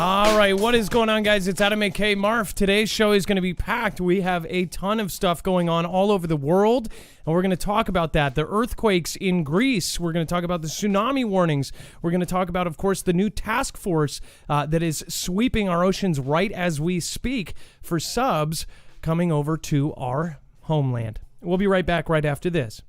All right, what is going on, guys? It's Adam and Marf. Today's show is going to be packed. We have a ton of stuff going on all over the world, and we're going to talk about that. The earthquakes in Greece. We're going to talk about the tsunami warnings. We're going to talk about, of course, the new task force that is sweeping our oceans right as we speak for subs coming over to our homeland. We'll be right back right after this.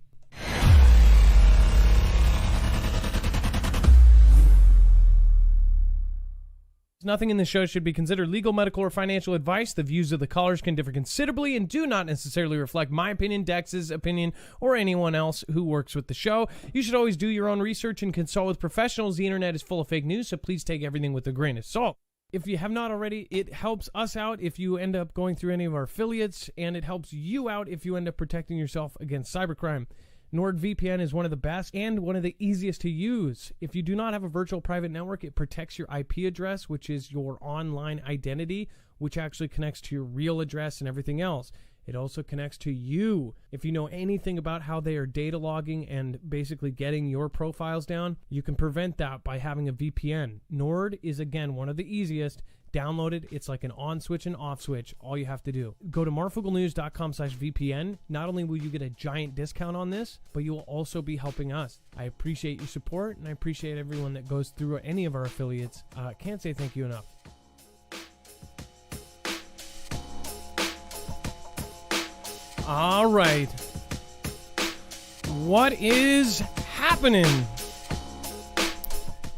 Nothing in this show should be considered legal, medical, or financial advice. The views of the callers can differ considerably and do not necessarily reflect my opinion, Dex's opinion, or anyone else who works with the show. You should always do your own research and consult with professionals. The internet is full of fake news, so please take everything with a grain of salt. If you have not already, it helps us out if you end up going through any of our affiliates, and it helps you out if you end up protecting yourself against cybercrime. NordVPN is one of the best and one of the easiest to use. If you do not have a virtual private network, it protects your IP address, which is your online identity, which actually connects to your real address and everything else. It also connects to you. If you know anything about how they are data logging and basically getting your profiles down, you can prevent that by having a VPN. Nord is, again, one of the easiest. Download it. It's like an on switch and off switch. All you have to do. Go to marfooglenews.com/VPN. Not only will you get a giant discount on this, but you will also be helping us. I appreciate your support, and I appreciate everyone that goes through any of our affiliates. Can't say thank you enough. All right. What is happening?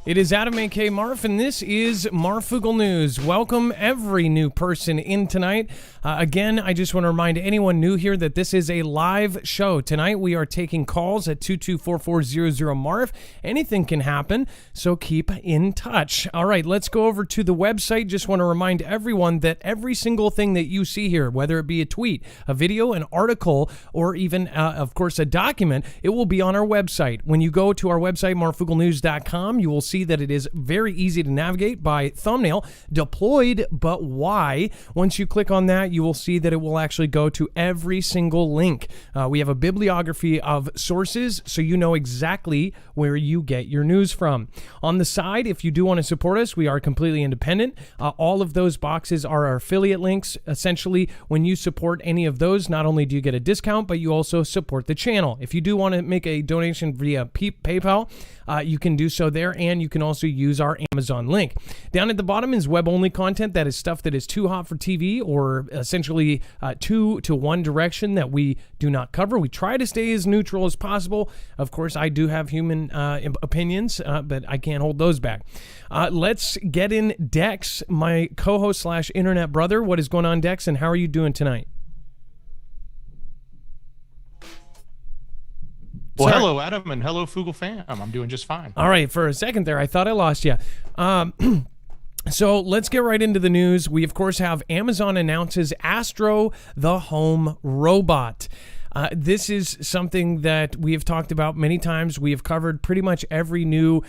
It is Adam and Marf, and this is Marfoogle News. Welcome every new person in tonight. Again, I just want to remind anyone new here that this is a live show. Tonight we are taking calls at 224-400-MARF. Anything can happen, so keep in touch. All right, let's go over to the website. Just want to remind everyone that every single thing that you see here, whether it be a tweet, a video, an article, or even, of course, a document, it will be on our website. When you go to our website, marfooglenews.com, you will see that it is very easy to navigate by thumbnail, deployed, but why? Once you click on that, you will see that it will actually go to every single link. We have a bibliography of sources, so you know exactly where you get your news from. On the side, if you do want to support us, we are completely independent. All of those boxes are our affiliate links. Essentially, when you support any of those, not only do you get a discount, but you also support the channel. If you do want to make a donation via PayPal, you can do so there, and you can also use our Amazon link. Down at the bottom is web-only content. That is stuff that is too hot for TV, or essentially two to one direction that we do not cover. We try to stay as neutral as possible. Of course, I do have human opinions, but I can't hold those back. Let's get in Dex, my co-host / internet brother. What is going on, Dex, and how are you doing tonight? Well, hello, Adam, and hello, Foogle fam. I'm doing just fine. All right, for a second there, I thought I lost you. So let's get right into the news. We, of course, have Amazon announces Astro, the home robot. This is something that we have talked about many times. We have covered pretty much every new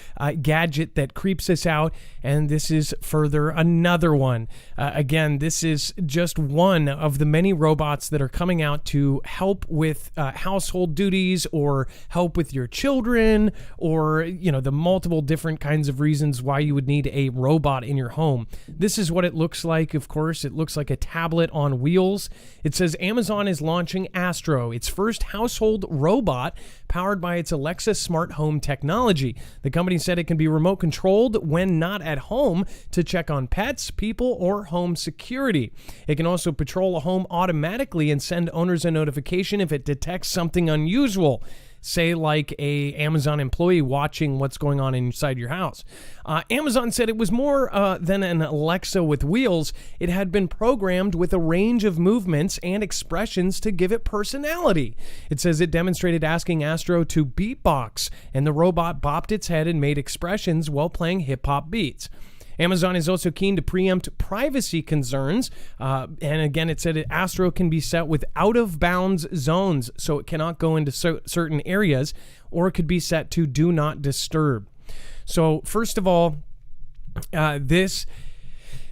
gadget that creeps us out, and this is further another one. Again, this is just one of the many robots that are coming out to help with household duties, or help with your children, or, you know, the multiple different kinds of reasons why you would need a robot in your home. This is what it looks like. Of course, it looks like a tablet on wheels. It says Amazon is launching Astro, its first household robot powered by its Alexa smart home technology. The company said it can be remote controlled when not at home to check on pets, people, or home security. It can also patrol a home automatically and send owners a notification if it detects something unusual. Say like a Amazon employee watching what's going on inside your house. Amazon said it was more than an Alexa with wheels. It had been programmed with a range of movements and expressions to give it personality. It says it demonstrated asking Astro to beatbox, and the robot bopped its head and made expressions while playing hip-hop beats. Amazon is also keen to preempt privacy concerns. And again, it said Astro can be set with out-of-bounds zones, so it cannot go into certain areas, or it could be set to do not disturb. So first of all, this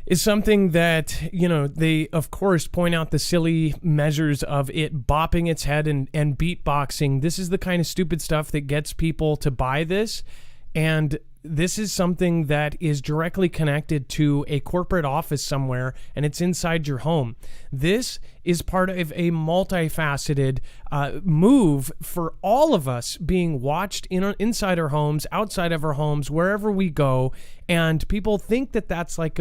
is something that, you know, they, of course, point out the silly measures of it bopping its head and beatboxing. This is the kind of stupid stuff that gets people to buy this. And this is something that is directly connected to a corporate office somewhere, and it's inside your home. This is part of a multifaceted move for all of us being watched inside our homes, outside of our homes, wherever we go. And people think that that's like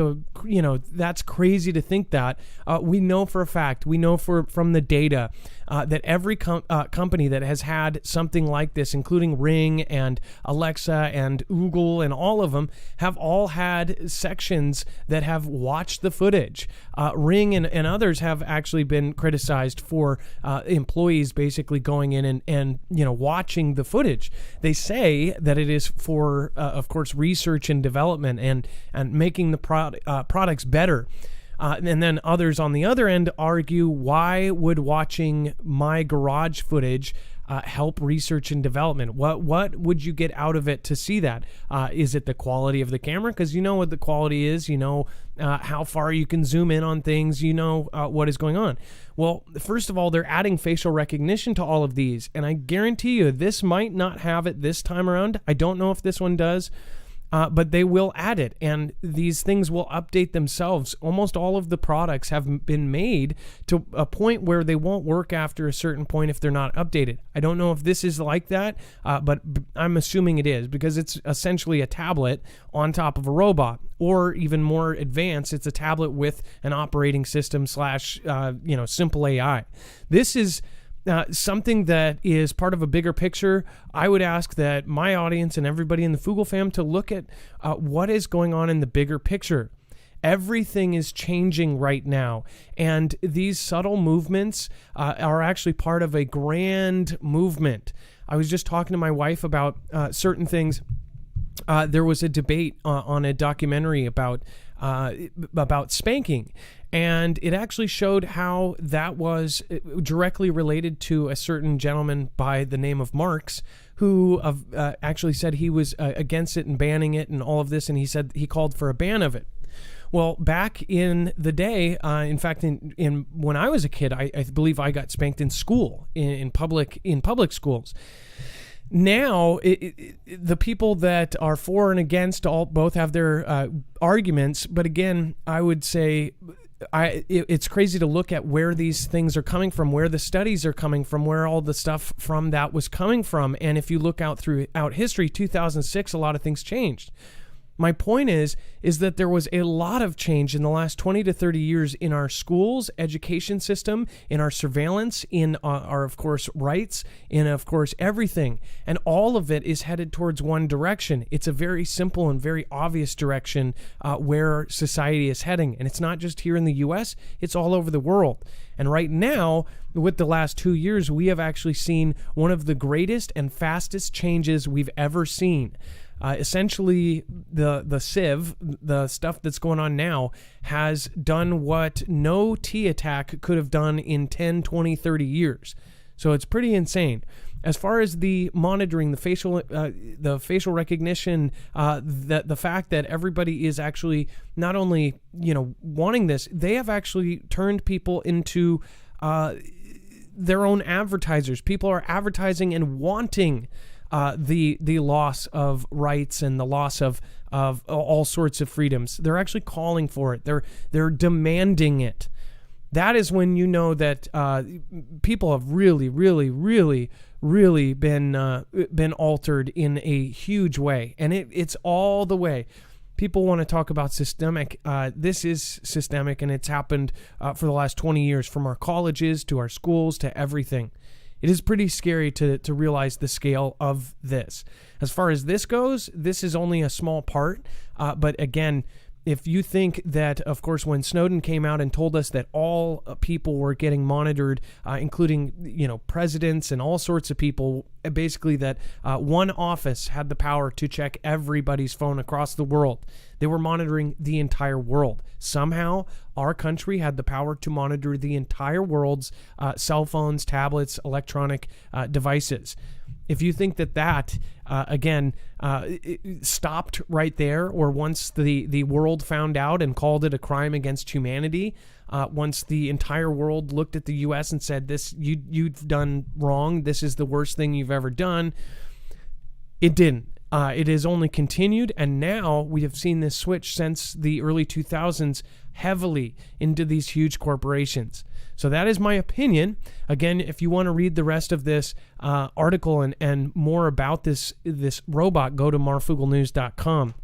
that's crazy to think that. We know for a fact, from the data that every company that has had something like this, including Ring and Alexa and Google and all of them, have all had sections that have watched the footage. Ring and others have actually been criticized for employees basically going in and watching the footage. They say that it is for, of course, research and development and making the products better. And then others on the other end argue, why would watching my garage footage help research and development? What would you get out of it to see that? Is it the quality of the camera? Because you know what the quality is. You know how far you can zoom in on things. You know what is going on. Well, first of all, they're adding facial recognition to all of these. And I guarantee you this might not have it this time around. I don't know if this one does. But they will add it, and these things will update themselves. Almost all of the products have been made to a point where they won't work after a certain point if they're not updated. I don't know if this is like that, but I'm assuming it is, because it's essentially a tablet on top of a robot, or even more advanced, it's a tablet with an operating system / simple AI. This is something that is part of a bigger picture. I would ask that my audience and everybody in the Foogle fam to look at what is going on in the bigger picture. Everything is changing right now, and these subtle movements are actually part of a grand movement. I was just talking to my wife about certain things. There was a debate on a documentary about spanking, and it actually showed how that was directly related to a certain gentleman by the name of Marx, who actually said he was against it and banning it and all of this, and he said he called for a ban of it. Well, back in the day, in fact, in when I was a kid, I believe I got spanked in school, in public schools. Now, the people that are for and against both have their arguments, but again, I would say it's crazy to look at where these things are coming from, where the studies are coming from, where all the stuff from that was coming from. And if you look throughout history, 2006, a lot of things changed. My point is that there was a lot of change in the last 20 to 30 years in our schools, education system, in our surveillance, in our, of course, rights, in, of course, everything. And all of it is headed towards one direction. It's a very simple and very obvious direction where society is heading. And it's not just here in the U.S., it's all over the world. And right now, with the last 2 years, we have actually seen one of the greatest and fastest changes we've ever seen. Essentially, the Civ, the stuff that's going on now, has done what no T attack could have done in 10, 20, 30 years. So it's pretty insane. As far as the monitoring, the facial recognition, the fact that everybody is actually not only wanting this, they have actually turned people into their own advertisers. People are advertising and wanting the loss of rights and the loss of all sorts of freedoms. They're actually calling for it. They're demanding it. That is when you know that people have really, really, really, really been altered in a huge way, and it's all the way. People want to talk about systemic. This is systemic, and it's happened for the last 20 years, from our colleges to our schools to everything. It is pretty scary to realize the scale of this. As far as this goes, this is only a small part. But again, if you think that, of course, when Snowden came out and told us that all people were getting monitored, including, presidents and all sorts of people, basically that one office had the power to check everybody's phone across the world. They were monitoring the entire world. Somehow, our country had the power to monitor the entire world's cell phones, tablets, electronic devices. If you think that again, it stopped right there, or once the world found out and called it a crime against humanity, once the entire world looked at the U.S. and said, you've done wrong, this is the worst thing you've ever done, it didn't. It has only continued, and now we have seen this switch since the early 2000s heavily into these huge corporations. So that is my opinion. Again, if you want to read the rest of this article and more about this robot, go to marfooglenews.com.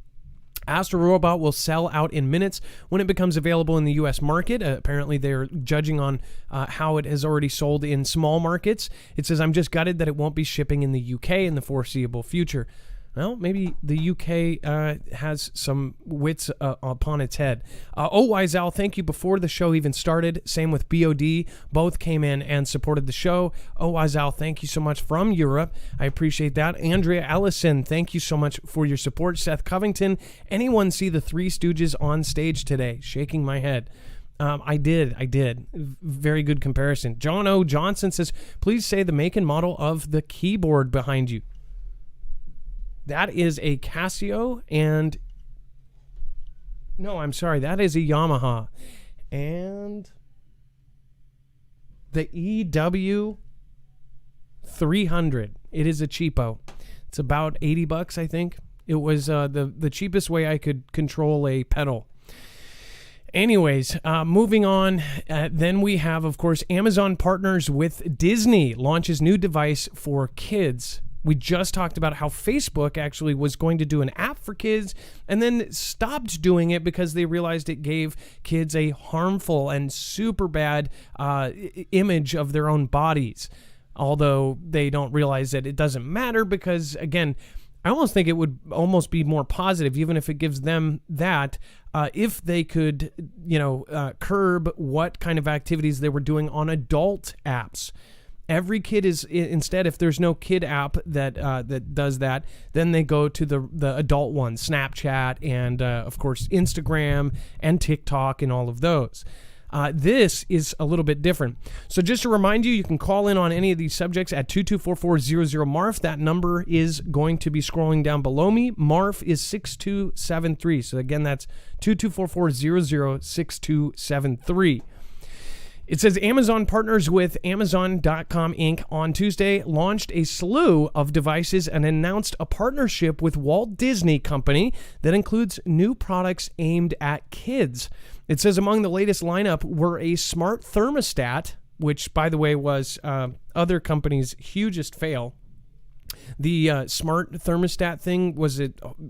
Astro robot will sell out in minutes when it becomes available in the U.S. market. Apparently, they're judging on how it has already sold in small markets. It says, I'm just gutted that it won't be shipping in the U.K. in the foreseeable future. Well, maybe the UK has some wits upon its head. Wiesel, thank you before the show even started. Same with BOD. Both came in and supported the show. Wiesel, thank you so much from Europe. I appreciate that. Andrea Ellison, thank you so much for your support. Seth Covington, anyone see the Three Stooges on stage today? Shaking my head. I did. Very good comparison. John O. Johnson says, please say the make and model of the keyboard behind you. That is a Casio, and no, I'm sorry, that is a Yamaha, and the EW 300. It is a cheapo. It's about $80, I think. It was the cheapest way I could control a pedal. Anyways, moving on, then we have, of course, Amazon partners with Disney, launches new device for kids. We just talked about how Facebook actually was going to do an app for kids and then stopped doing it because they realized it gave kids a harmful and super bad image of their own bodies. Although they don't realize that it doesn't matter because, again, I almost think it would almost be more positive, even if it gives them that, if they could, curb what kind of activities they were doing on adult apps. Every kid is, instead, if there's no kid app that does that, then they go to the adult one, Snapchat and, of course, Instagram and TikTok and all of those. This is a little bit different. So just to remind you, you can call in on any of these subjects at 224-400-MARF. That number is going to be scrolling down below me. MARF is 6273. So again, that's 224-400-6273. It says Amazon partners with Amazon.com Inc. on Tuesday launched a slew of devices and announced a partnership with Walt Disney Company that includes new products aimed at kids. It says among the latest lineup were a smart thermostat, which, by the way, was other companies' hugest fail. The smart thermostat thing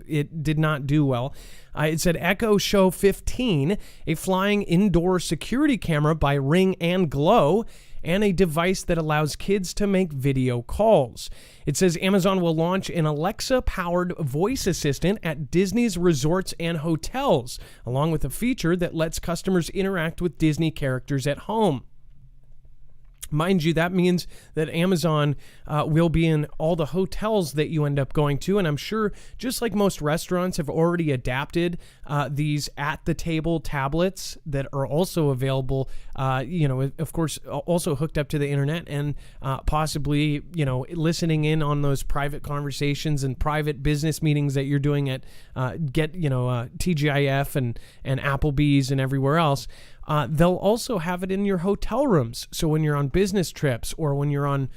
it did not do well. It said Echo Show 15, a flying indoor security camera by Ring and Glow, and a device that allows kids to make video calls. It says Amazon will launch an Alexa-powered voice assistant at Disney's resorts and hotels, along with a feature that lets customers interact with Disney characters at home. Mind you, that means that Amazon will be in all the hotels that you end up going to. And I'm sure, just like most restaurants have already adapted these at-the-table tablets that are also available, of course, also hooked up to the internet and possibly, listening in on those private conversations and private business meetings that you're doing at TGIF and Applebee's and everywhere else. They'll also have it in your hotel rooms. So when you're on business trips or when you're on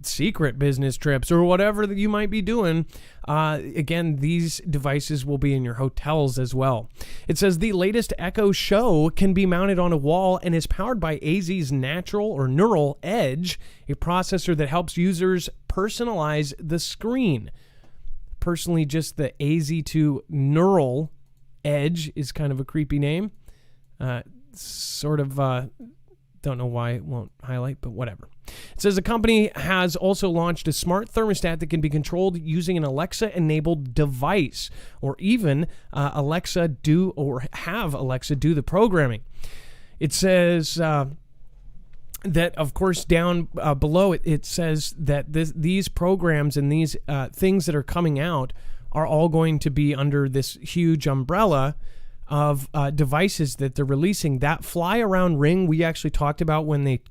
secret business trips or whatever that you might be doing, again, these devices will be in your hotels as well. It says the latest Echo Show can be mounted on a wall and is powered by AZ's Neural Edge, a processor that helps users personalize the screen. Personally, just the AZ2 Neural Edge is kind of a creepy name. Don't know why it won't highlight, but whatever. It says the company has also launched a smart thermostat that can be controlled using an Alexa-enabled device, or even have Alexa do the programming. It says that, of course, down below it says that these programs and these things that are coming out are all going to be under this huge umbrella of devices that they're releasing. That fly around Ring we actually talked about when they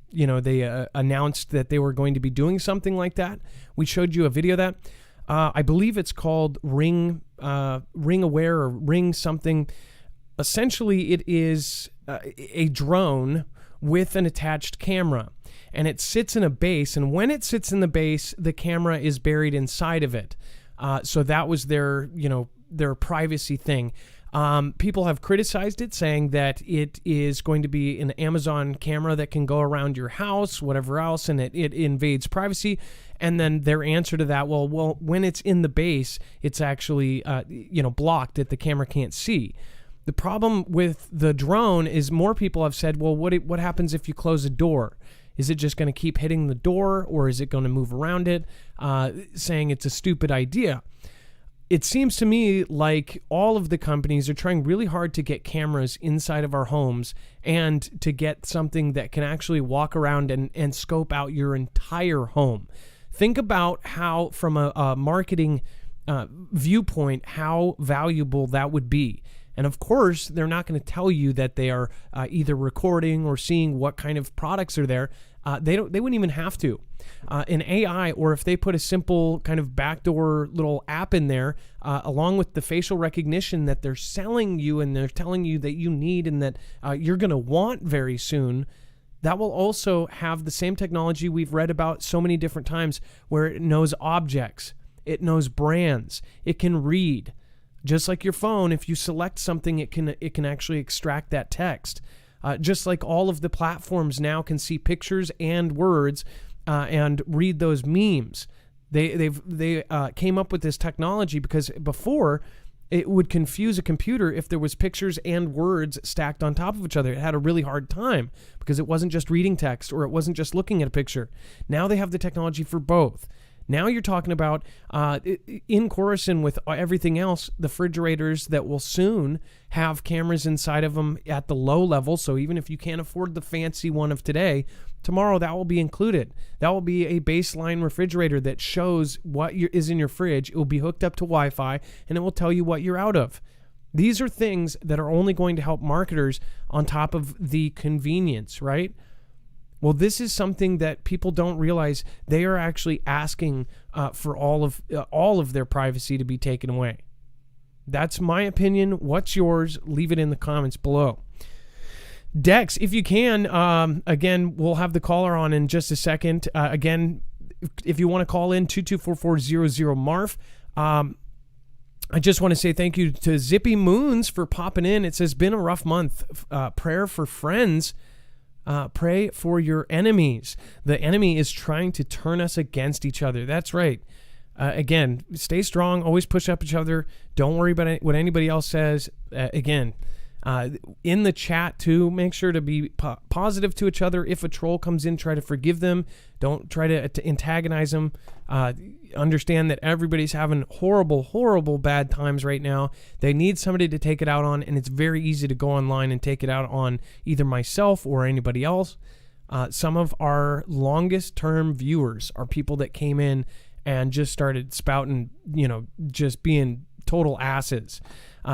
announced that they were going to be doing something like that. We showed you a video of that. I believe it's called Ring Aware or Ring something. Essentially, it is a drone with an attached camera, and it sits in a base, and when it sits in the base, the camera is buried inside of it. So that was their privacy thing. People have criticized it, saying that it is going to be an Amazon camera that can go around your house, whatever else, and it invades privacy. And then their answer to that, well, when it's in the base, it's actually blocked that the camera can't see. The problem with the drone is more people have said, well, what happens if you close a door? Is it just going to keep hitting the door, or is it going to move around it? Saying it's a stupid idea. It seems to me like all of the companies are trying really hard to get cameras inside of our homes and to get something that can actually walk around and scope out your entire home. Think about how, from a marketing viewpoint, how valuable that would be. And of course, they're not going to tell you that they are either recording or seeing what kind of products are there. They wouldn't even have to. An AI, or if they put a simple kind of backdoor little app in there, along with the facial recognition that they're selling you and they're telling you that you need and that you're going to want very soon, that will also have the same technology we've read about so many different times, where it knows objects, it knows brands, it can read. Just like your phone, if you select something, it can actually extract that text. Just like all of the platforms now can see pictures and words and read those memes. They came up with this technology because before it would confuse a computer if there was pictures and words stacked on top of each other. It had a really hard time because it wasn't just reading text, or it wasn't just looking at a picture. Now they have the technology for both. Now you're talking about, in chorison with everything else, the refrigerators that will soon have cameras inside of them at the low level. So even if you can't afford the fancy one of today, tomorrow that will be included. That will be a baseline refrigerator that shows what is in your fridge. It will be hooked up to Wi-Fi, and it will tell you what you're out of. These are things that are only going to help marketers on top of the convenience, right? Well, this is something that people don't realize. They are actually asking for all of their privacy to be taken away. That's my opinion. What's yours? Leave it in the comments below. Dex, if you can, again, we'll have the caller on in just a second. Again, if you want to call in, 224-400-MARF. I just want to say thank you to Zippy Moons for popping in. It says, been a rough month. Prayer for friends. Pray for your enemies. The enemy is trying to turn us against each other. That's right. Again, stay strong. Always push up each other. Don't worry about what anybody else says. Again, in the chat too, make sure to be positive to each other. If a troll comes in, try to forgive them. Don't try to antagonize them. Understand that everybody's having horrible bad times right now. They need somebody to take it out on, and it's very easy to go online and take it out on either myself or anybody else. Some of our longest term viewers are people that came in and just started spouting, just being total asses.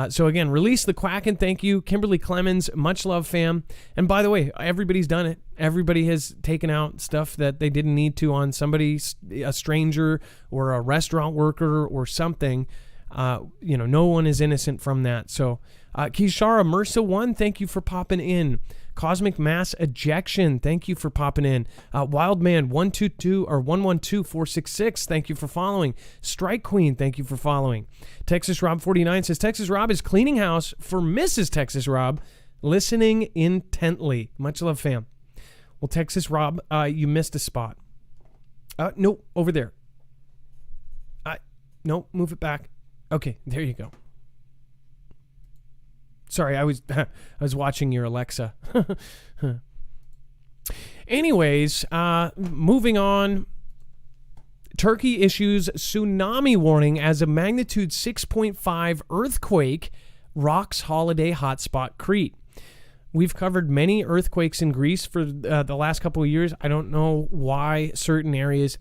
So again, release the Quacken. Thank you, Kimberly Clemens. Much love, fam. And by the way, everybody's done it. Everybody has taken out stuff that they didn't need to on somebody, a stranger or a restaurant worker or something. No one is innocent from that. So Kishara Mersa 1, thank you for popping in. Cosmic Mass Ejection, thank you for popping in. Wildman 122 or 112466, thank you for following. Strike Queen, thank you for following. Texas Rob 49 says Texas Rob is cleaning house for Mrs. Texas Rob, listening intently. Much love, fam. Well, Texas Rob, you missed a spot. Nope, over there. Nope, move it back. Okay, there you go. Sorry, I was watching your Alexa. Anyways, moving on. Turkey issues tsunami warning as a magnitude 6.5 earthquake rocks holiday hotspot Crete. We've covered many earthquakes in Greece for the last couple of years. I don't know why certain areas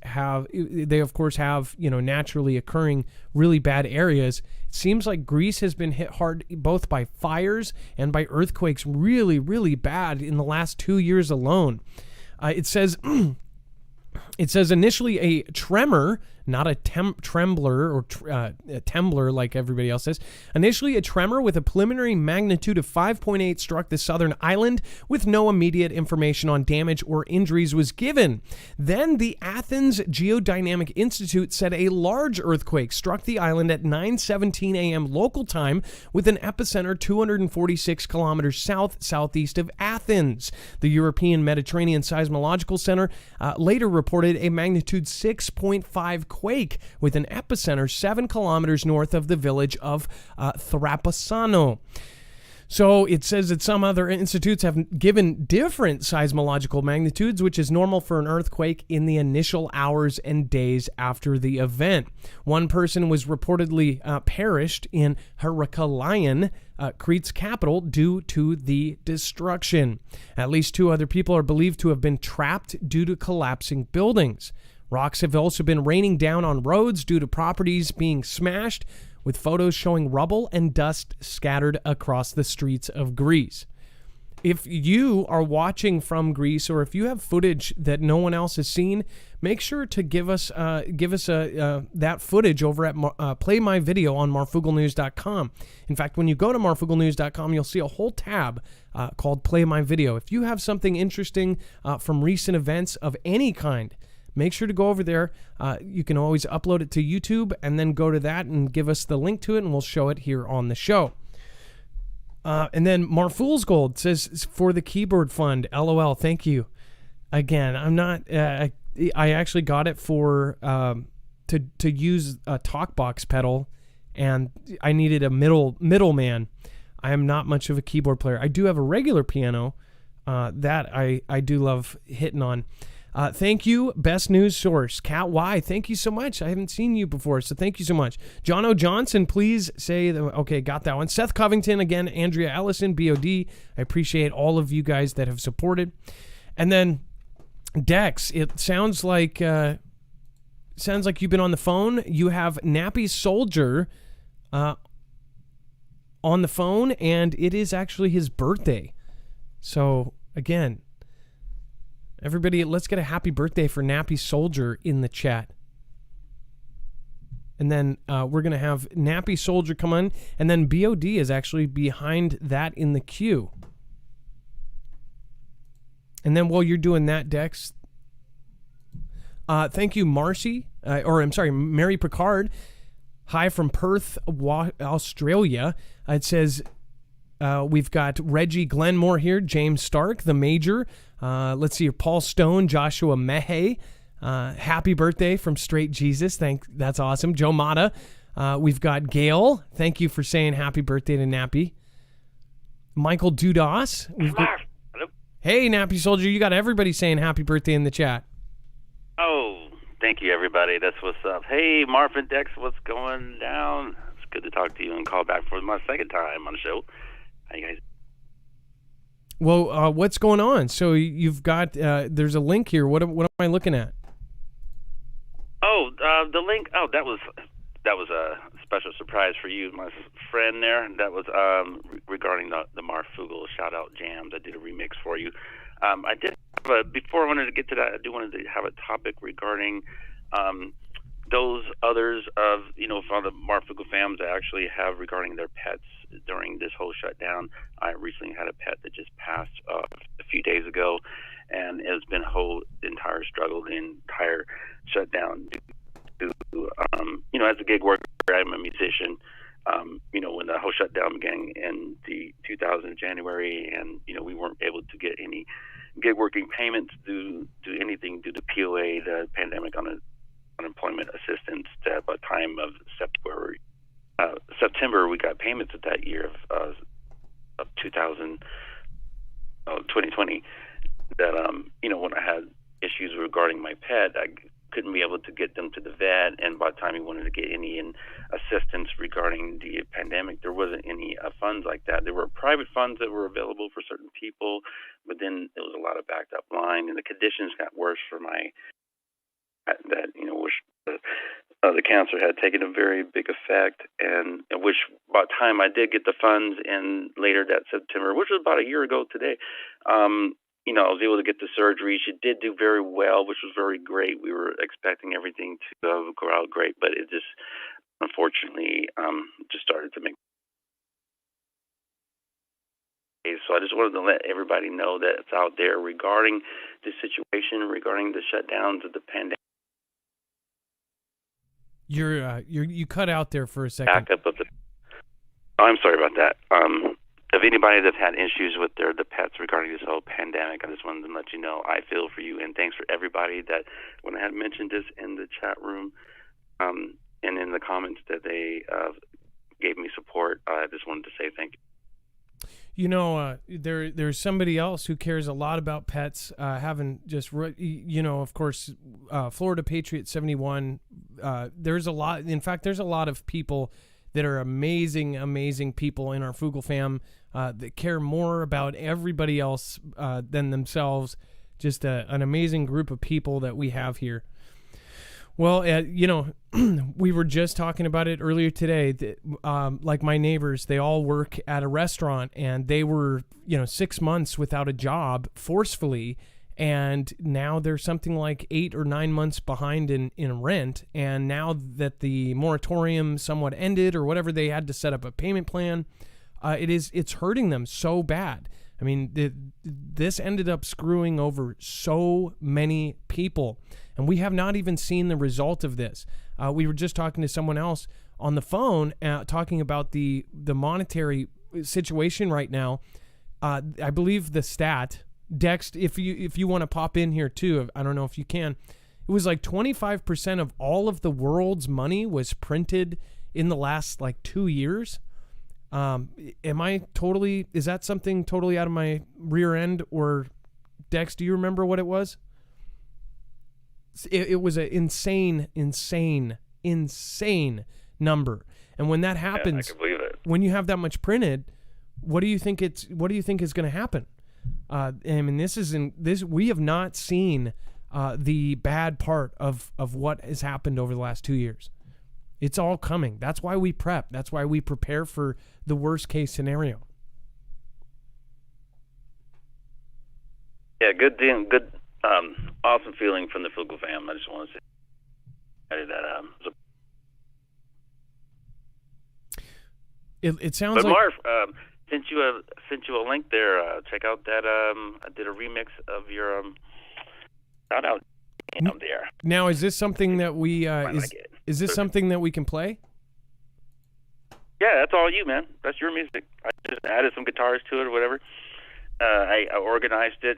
they of course have, naturally occurring really bad areas. It seems like Greece has been hit hard both by fires and by earthquakes really, really bad in the last 2 years alone. It says initially a tremor not a trembler or a trembler like everybody else says. Initially, a tremor with a preliminary magnitude of 5.8 struck the southern island with no immediate information on damage or injuries was given. Then the Athens Geodynamic Institute said a large earthquake struck the island at 9:17 a.m. local time with an epicenter 246 kilometers southeast of Athens. The European Mediterranean Seismological Center later reported a magnitude 6.5 quake with an epicenter 7 kilometers north of the village of Thrapasano. So it says that some other institutes have given different seismological magnitudes, which is normal for an earthquake in the initial hours and days after the event. One person was reportedly perished in Heraklion, Crete's capital, due to the destruction. At least 2 other people are believed to have been trapped due to collapsing buildings. Rocks have also been raining down on roads due to properties being smashed, with photos showing rubble and dust scattered across the streets of Greece. If you are watching from Greece, or if you have footage that no one else has seen, make sure to give us that footage over at Play My Video on marfooglenews.com. In fact, when you go to marfooglenews.com, you'll see a whole tab called Play My Video. If you have something interesting from recent events of any kind, make sure to go over there. You can always upload it to YouTube and then go to that and give us the link to it, and we'll show it here on the show. And then Marfool's Gold says, for the keyboard fund, LOL, thank you. Again, I'm not, I actually got it for, to use a TalkBox pedal, and I needed a middleman. I am not much of a keyboard player. I do have a regular piano that I do love hitting on. Thank you, best news source. Cat Y, thank you so much. I haven't seen you before, so thank you so much. John O. Johnson, please say, okay, got that one. Seth Covington, again, Andrea Ellison, BOD. I appreciate all of you guys that have supported. And then Dex, it sounds like you've been on the phone. You have Nappy Soldier on the phone, and it is actually his birthday. So, again, everybody, let's get a happy birthday for Nappy Soldier in the chat. And then we're going to have Nappy Soldier come on. And then BOD is actually behind that in the queue. And then while you're doing that, Dex, thank you, Mary Picard. Hi from Perth, Australia. It says we've got Reggie Glenmore here, James Stark, the Major. Let's see here, Paul Stone, Joshua Mehe. Happy birthday from Straight Jesus. That's awesome. Joe Mata. We've got Gail. Thank you for saying happy birthday to Nappy. Michael Dudas. Hello. Hey, Nappy Soldier. You got everybody saying happy birthday in the chat. Oh, thank you, everybody. That's what's up. Hey, Marf and Dex, what's going down? It's good to talk to you and call back for my second time on the show. How you guys? Well, what's going on? So you've got, there's a link here. What am I looking at? Oh, the link. Oh, that was a special surprise for you, my friend there. That was regarding the Marfoogle shout-out jams. I did a remix for you. I did have before I wanted to get to that, I do wanted to have a topic regarding those others of, from the Marfoogle fams that actually have regarding their pets during this whole shutdown. I recently had a pet that just passed a few days ago, and it's been a whole entire struggle, the entire shutdown. As a gig worker, I'm a musician. When the whole shutdown began in the 2000 January, and we weren't able to get any gig working payments due to anything due to POA, the pandemic unemployment assistance. That by the time of September, we got payments of that year of 2020. That when I had issues regarding my pet, I couldn't be able to get them to the vet, and by the time he wanted to get any assistance regarding the pandemic, there wasn't any funds like that. There were private funds that were available for certain people, but then there was a lot of backed up line, and the conditions got worse for my which the cancer had taken a very big effect, and which by the time I did get the funds in later that September, which was about a year ago today, I was able to get the surgery. She did do very well, which was very great. We were expecting everything to go out great, but it just, unfortunately, just started to make. So I just wanted to let everybody know that it's out there regarding the situation, regarding the shutdowns of the pandemic. You cut out there for a second. Backup of the. Oh, I'm sorry about that. If anybody that's had issues with the pets regarding this whole pandemic, I just wanted to let you know I feel for you, and thanks for everybody that when I had mentioned this in the chat room, and in the comments that they gave me support. I just wanted to say thank you. There's somebody else who cares a lot about pets. Having just, of course, Florida Patriot 71. There's a lot. In fact, there's a lot of people that are amazing, amazing people in our Foogle fam that care more about everybody else than themselves. Just an amazing group of people that we have here. Well, we were just talking about it earlier today. Like my neighbors, they all work at a restaurant, and they were, 6 months without a job forcefully, and now they're something like 8 or 9 months behind in rent. And now that the moratorium somewhat ended, or whatever, they had to set up a payment plan. It's hurting them so bad. I mean, this ended up screwing over so many people, and we have not even seen the result of this. We were just talking to someone else on the phone, talking about the monetary situation right now. I believe the stat, Dex, if you want to pop in here too, I don't know if you can. It was like 25% of all of the world's money was printed in the last 2 years. Is that something totally out of my rear end, or Dex, do you remember what it was? It was an insane number. And when that happens, I can believe it. When you have that much printed, what do you think is going to happen? I mean, we have not seen the bad part of what has happened over the last 2 years. It's all coming. That's why we prep. That's why we prepare for the worst case scenario. Yeah, good deal. Good, awesome feeling from the Foogle fam. I just want to say that. It sounds but like. Marv, sent you a link there. Check out that. I did a remix of your shout out there. Now, is this something that we is this something that we can play? Yeah, that's all you, man. That's your music. I just added some guitars to it or whatever. I organized it,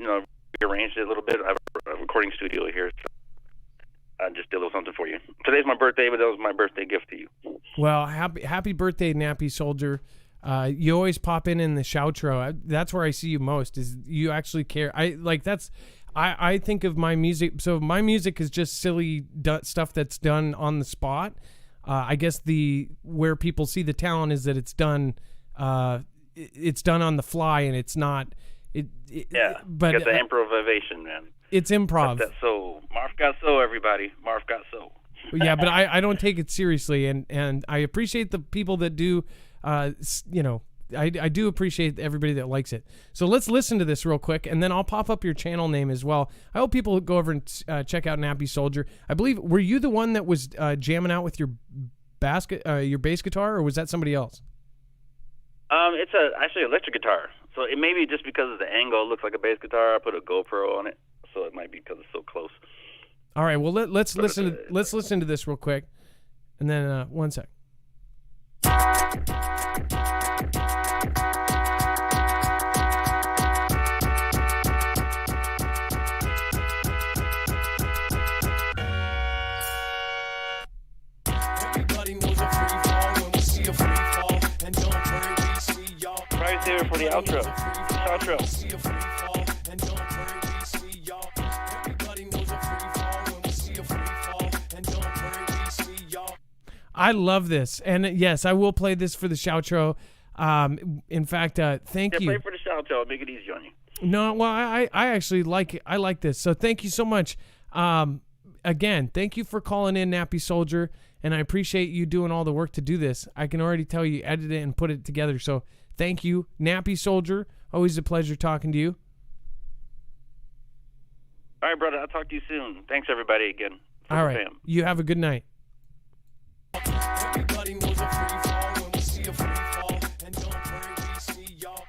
rearranged it a little bit. I have a recording studio here, so I just did a little something for you. Today's my birthday, but that was my birthday gift to you. Well, happy birthday, Nappy Soldier. You always pop in the shoutro. That's where I see you most. Is you actually care? I think of my music. So my music is just silly stuff that's done on the spot. I guess where people see the talent is that it's done on the fly, and it's not. But got the improvisation, man. It's improv. That's so. Marf got so, everybody. Marf got so. Yeah, but I don't take it seriously, and I appreciate the people that do. I do appreciate everybody that likes it. So let's listen to this real quick, and then I'll pop up your channel name as well. I hope people go over and check out Nappy Soldier. I believe, were you the one that was jamming out with your bass guitar, or was that somebody else? It's actually electric guitar. So it may be just because of the angle, it looks like a bass guitar. I put a GoPro on it, so it might be because it's so close. All right, well let's listen to this real quick, and then one sec. Right there for the outro. I love this, and yes, I will play this for the shoutro. In fact, thank you. Play for the shoutro. I'll make it easy on you. No, well, I actually like it. I like this, so thank you so much. Again, thank you for calling in, Nappy Soldier, and I appreciate you doing all the work to do this. I can already tell you edited it and put it together, so thank you, Nappy Soldier. Always a pleasure talking to you. All right, brother. I'll talk to you soon. Thanks, everybody, again. All right. Fam. You have a good night. Everybody knows a free fall when we see a free fall. And don't worry, we see y'all.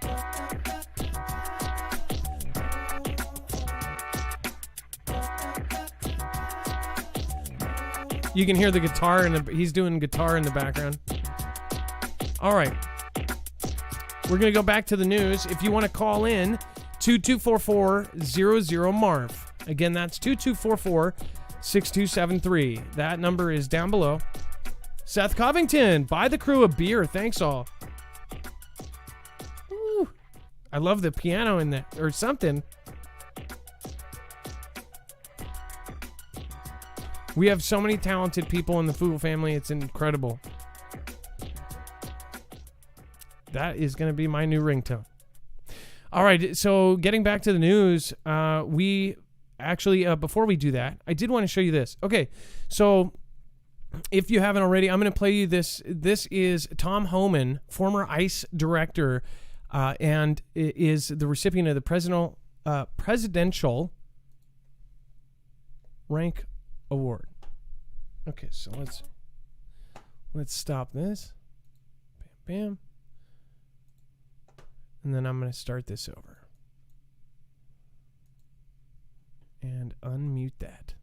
You can hear the guitar, and he's doing guitar in the background. All right. We're going to go back to the news. If you want to call in, 2244-00-MARF. Again, that's 2244-6273. That number is down below. Seth Covington, buy the crew a beer. Thanks all. Woo. I love the piano in there, or something. We have so many talented people in the Foogle family. It's incredible. That is going to be my new ringtone. All right, so getting back to the news, we actually, before we do that, I did want to show you this. Okay, so if you haven't already, I'm going to play you this. This is Tom Homan, former ICE director, and is the recipient of the presidential rank award. Okay, so let's stop this. Bam, bam. And then I'm going to start this over. And unmute that.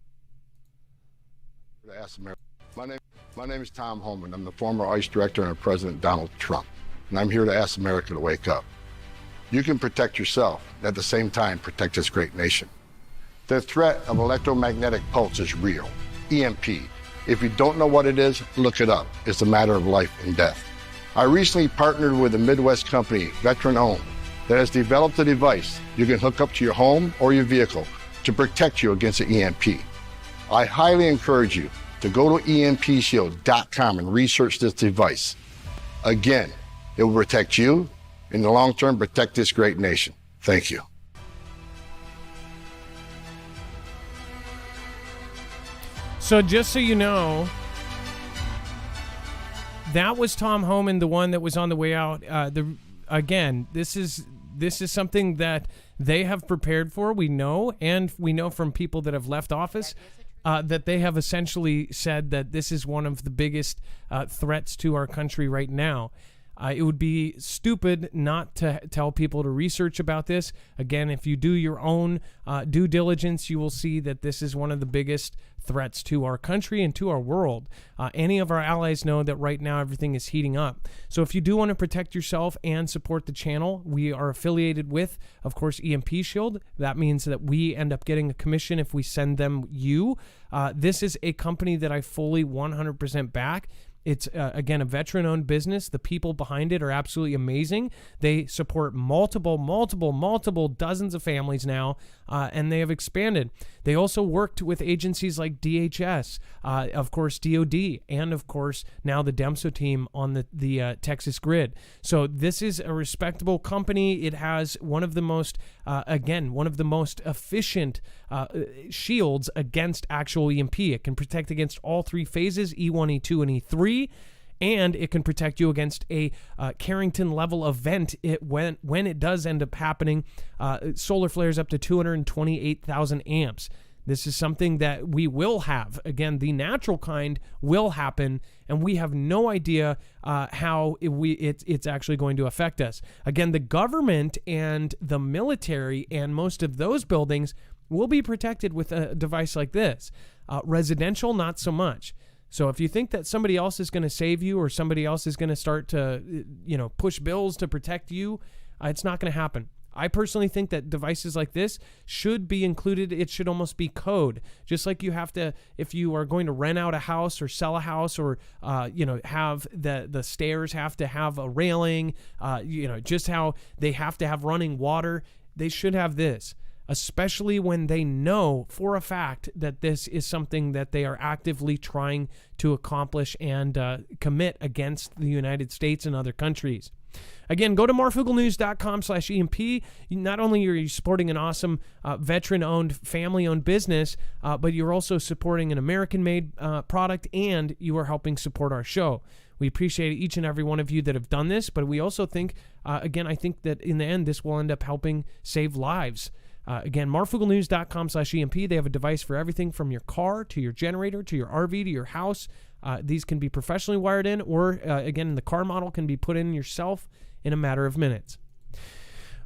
My name is Tom Homan. I'm the former ICE director under President Donald Trump. And I'm here to ask America to wake up. You can protect yourself, and at the same time protect this great nation. The threat of electromagnetic pulse is real. EMP. If you don't know what it is, look it up. It's a matter of life and death. I recently partnered with a Midwest company, veteran-owned, that has developed a device you can hook up to your home or your vehicle to protect you against an EMP. I highly encourage you to go to EMPshield.com and research this device. Again, it will protect you, in the long term, protect this great nation. Thank you. So just so you know, that was Tom Homan, the one that was on the way out. Again, this is something that they have prepared for. We know, and we know from people that have left office that they have essentially said that this is one of the biggest threats to our country right now. It would be stupid not to tell people to research about this. Again, if you do your own due diligence, you will see that this is one of the biggest threats to our country and to our world. Any of our allies know that right now everything is heating up. So if you do want to protect yourself and support the channel, we are affiliated with, of course, EMP Shield. That means that we end up getting a commission if we send them you. This is a company that I fully 100% back. It's, again, a veteran-owned business. The people behind it are absolutely amazing. They support multiple dozens of families now, and they have expanded. They also worked with agencies like DHS, of course, DOD, and, of course, now the DEMSO team on the Texas grid. So this is a respectable company. It has one of the most efficient shields against actual EMP. It can protect against all three phases, E1, E2, and E3. And it can protect you against a Carrington level event when it does end up happening. Solar flares up to 228,000 amps. This is something that we will have. Again, the natural kind will happen, and we have no idea how it's actually going to affect us. Again, the government and the military and most of those buildings will be protected with a device like this. Residential, not so much. So if you think that somebody else is going to save you or somebody else is going to start to, push bills to protect you, it's not going to happen. I personally think that devices like this should be included. It should almost be code. Just like you have to, if you are going to rent out a house or sell a house or, have the stairs have to have a railing, just how they have to have running water, they should have this. Especially when they know for a fact that this is something that they are actively trying to accomplish and commit against the United States and other countries. Again, go to marfooglenews.com/EMP. Not only are you supporting an awesome veteran-owned, family-owned business, but you're also supporting an American-made product, and you are helping support our show. We appreciate each and every one of you that have done this, but we also think, I think that in the end, this will end up helping save lives. Again, marfooglenews.com/EMP. They have a device for everything from your car to your generator to your RV to your house. These can be professionally wired in, or again, the car model can be put in yourself in a matter of minutes.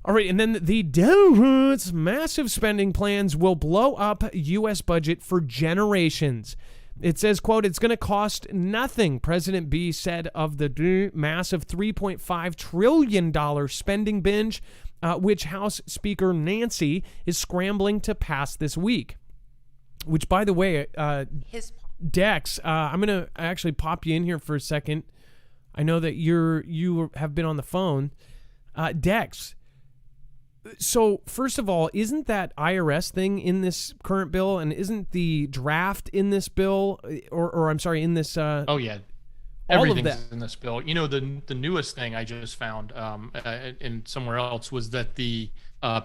All right, and then the Democrats' massive spending plans will blow up U.S. budget for generations. It says, quote, it's going to cost nothing, President B said of the massive $3.5 trillion spending binge, which House Speaker Nancy is scrambling to pass this week. Which, by the way, Dex, I'm going to actually pop you in here for a second. I know that you have been on the phone. Dex, so first of all, isn't that IRS thing in this current bill, and isn't the draft in this bill, or I'm sorry, in this? Oh yeah, everything's in this bill. You know, the newest thing I just found in somewhere else was that the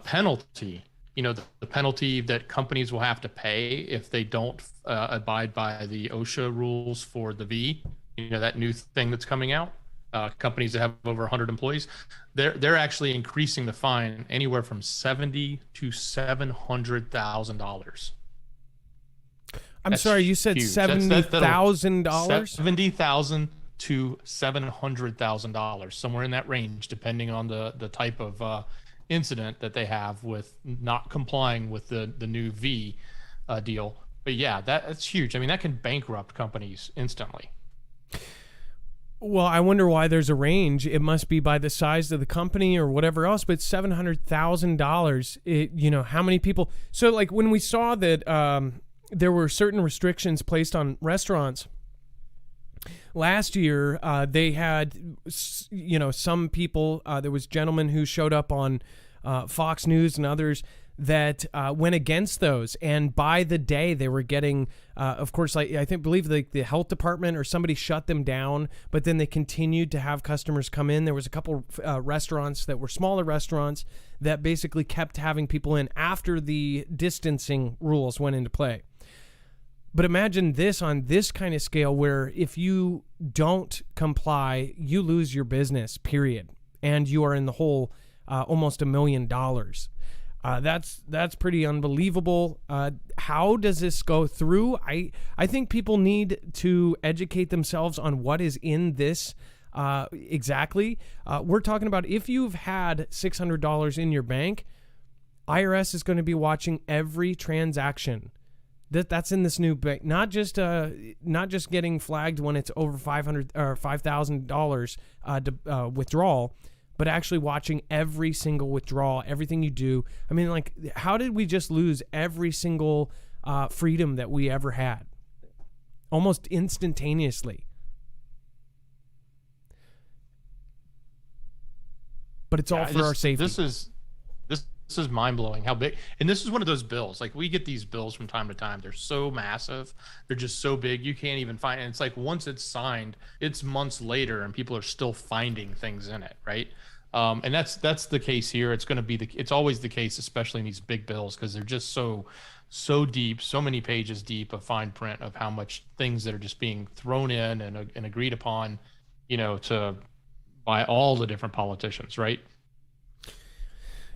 penalty. You know, the penalty that companies will have to pay if they don't abide by the OSHA rules for the V. You know, that new thing that's coming out. Companies that have over 100 employees, they're actually increasing the fine anywhere from $70,000 to $700,000. I'm sorry, you said $70,000? $70,000 to $700,000, somewhere in that range, depending on the type of incident that they have with not complying with the new V deal. But yeah, that's huge. I mean, that can bankrupt companies instantly. Well, I wonder why there's a range. It must be by the size of the company or whatever else, but $700,000, you know, how many people? So like when we saw that there were certain restrictions placed on restaurants last year, they had, you know, some people, there was gentlemen who showed up on Fox News and others that went against those, and by the day they were getting, of course, like I believe the health department or somebody shut them down, but then they continued to have customers come in. There was a couple restaurants that were smaller restaurants that basically kept having people in after the distancing rules went into play. But imagine this on this kind of scale, where if you don't comply, you lose your business, period, and you are in the hole almost $1 million. That's pretty unbelievable. How does this go through? I think people need to educate themselves on what is in this exactly. We're talking about if you've had $600 in your bank, IRS is going to be watching every transaction that's in this new bank. Not just getting flagged when it's over $500 or $5,000 withdrawal, but actually watching every single withdrawal, everything you do. I mean, like, how did we just lose every single freedom that we ever had? Almost instantaneously. But it's all for our safety. This is mind-blowing how big, and this is one of those bills. Like, we get these bills from time to time. They're so massive. They're just so big. You can't even find it. And it's like, once it's signed, it's months later and people are still finding things in it, right? And that's the case here. It's going to be it's always the case, especially in these big bills, because they're just so deep, so many pages deep of fine print of how much things that are just being thrown in and agreed upon, you know, by all the different politicians, right?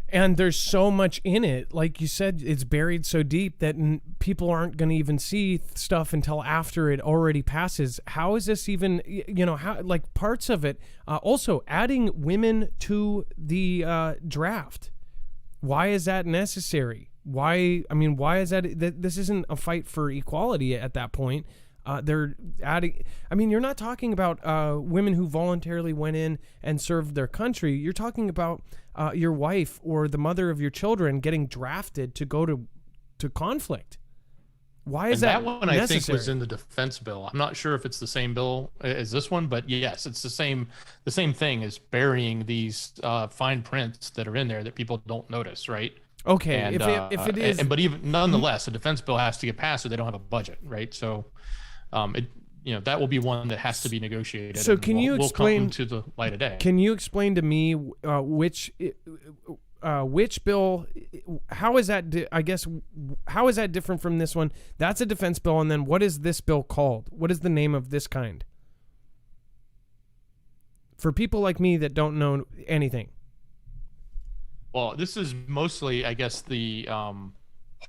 And there's so much in it. Like you said, it's buried so deep that people aren't going to even see stuff until after it already passes. How is this even, you know, how, like, parts of it, also adding women to the draft. Why is that necessary? Why is that? This isn't a fight for equality at that point. They're adding, I mean, you're not talking about women who voluntarily went in and served their country. You're talking about your wife or the mother of your children getting drafted to go to conflict. Why is that one necessary? I think was in the defense bill. I'm not sure if it's the same bill as this one, but yes, it's the same thing as burying these fine prints that are in there that people don't notice, right? Okay, and, if it is, but even nonetheless, a defense bill has to get passed, so they don't have a budget, right? So, that will be one that has to be negotiated. So can you explain, will come to the light of day? Can you explain to me which bill? How is that? How is that different from this one? That's a defense bill, and then what is this bill called? What is the name of this kind? For people like me that don't know anything. Well, this is mostly, I guess, the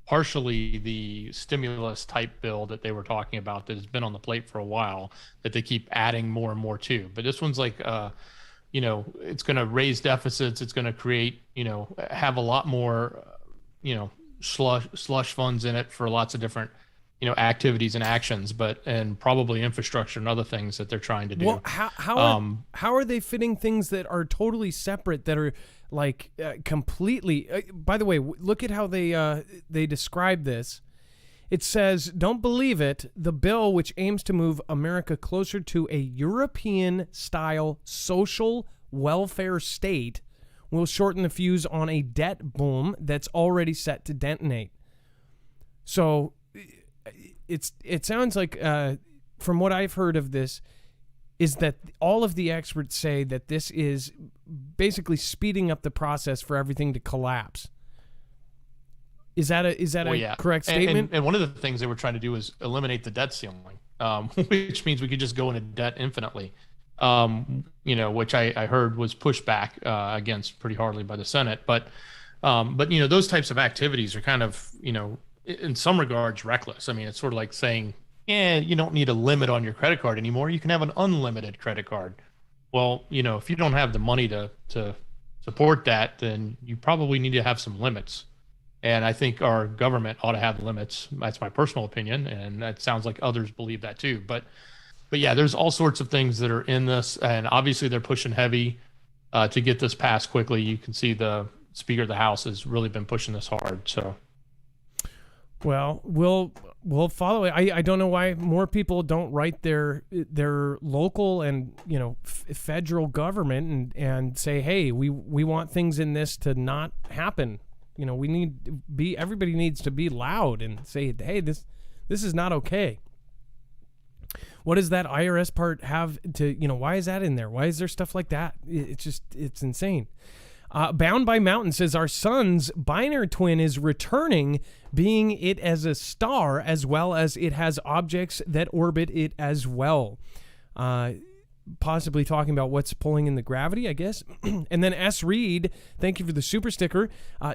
partially the stimulus type bill that they were talking about that has been on the plate for a while that they keep adding more and more to. But this one's like, it's going to raise deficits. It's going to create, have a lot more, slush funds in it for lots of different, activities and actions, and probably infrastructure and other things that they're trying to do. Well, how are they fitting things that are totally separate, that are like completely? By the way, look at how they describe this. It says, "Don't believe it. The bill, which aims to move America closer to a European-style social welfare state, will shorten the fuse on a debt boom that's already set to detonate." So it sounds like, from what I've heard of this, is that all of the experts say that this is basically speeding up the process for everything to collapse. Is that a correct statement? And one of the things they were trying to do is eliminate the debt ceiling, which means we could just go into debt infinitely, which I heard was pushed back against pretty hardly by the Senate. But those types of activities are kind of, in some regards reckless. I mean, it's sort of like saying, you don't need a limit on your credit card anymore. You can have an unlimited credit card. Well, if you don't have the money to support that, then you probably need to have some limits. And I think our government ought to have limits. That's my personal opinion, and that sounds like others believe that too. But yeah, there's all sorts of things that are in this, and obviously they're pushing heavy to get this passed quickly. You can see the Speaker of the House has really been pushing this hard. So, well, we'll follow it. I don't know why more people don't write their local and federal government and say, hey, we want things in this to not happen. Everybody needs to be loud and say, hey, this is not okay. What does that IRS part have to, why is that in there? Why is there stuff like that? It's insane. Bound by Mountain says, our sun's binary twin is returning, being it as a star, as well as it has objects that orbit it as well. Possibly talking about what's pulling in the gravity, I guess. And then S. Reed, thank you for the super sticker.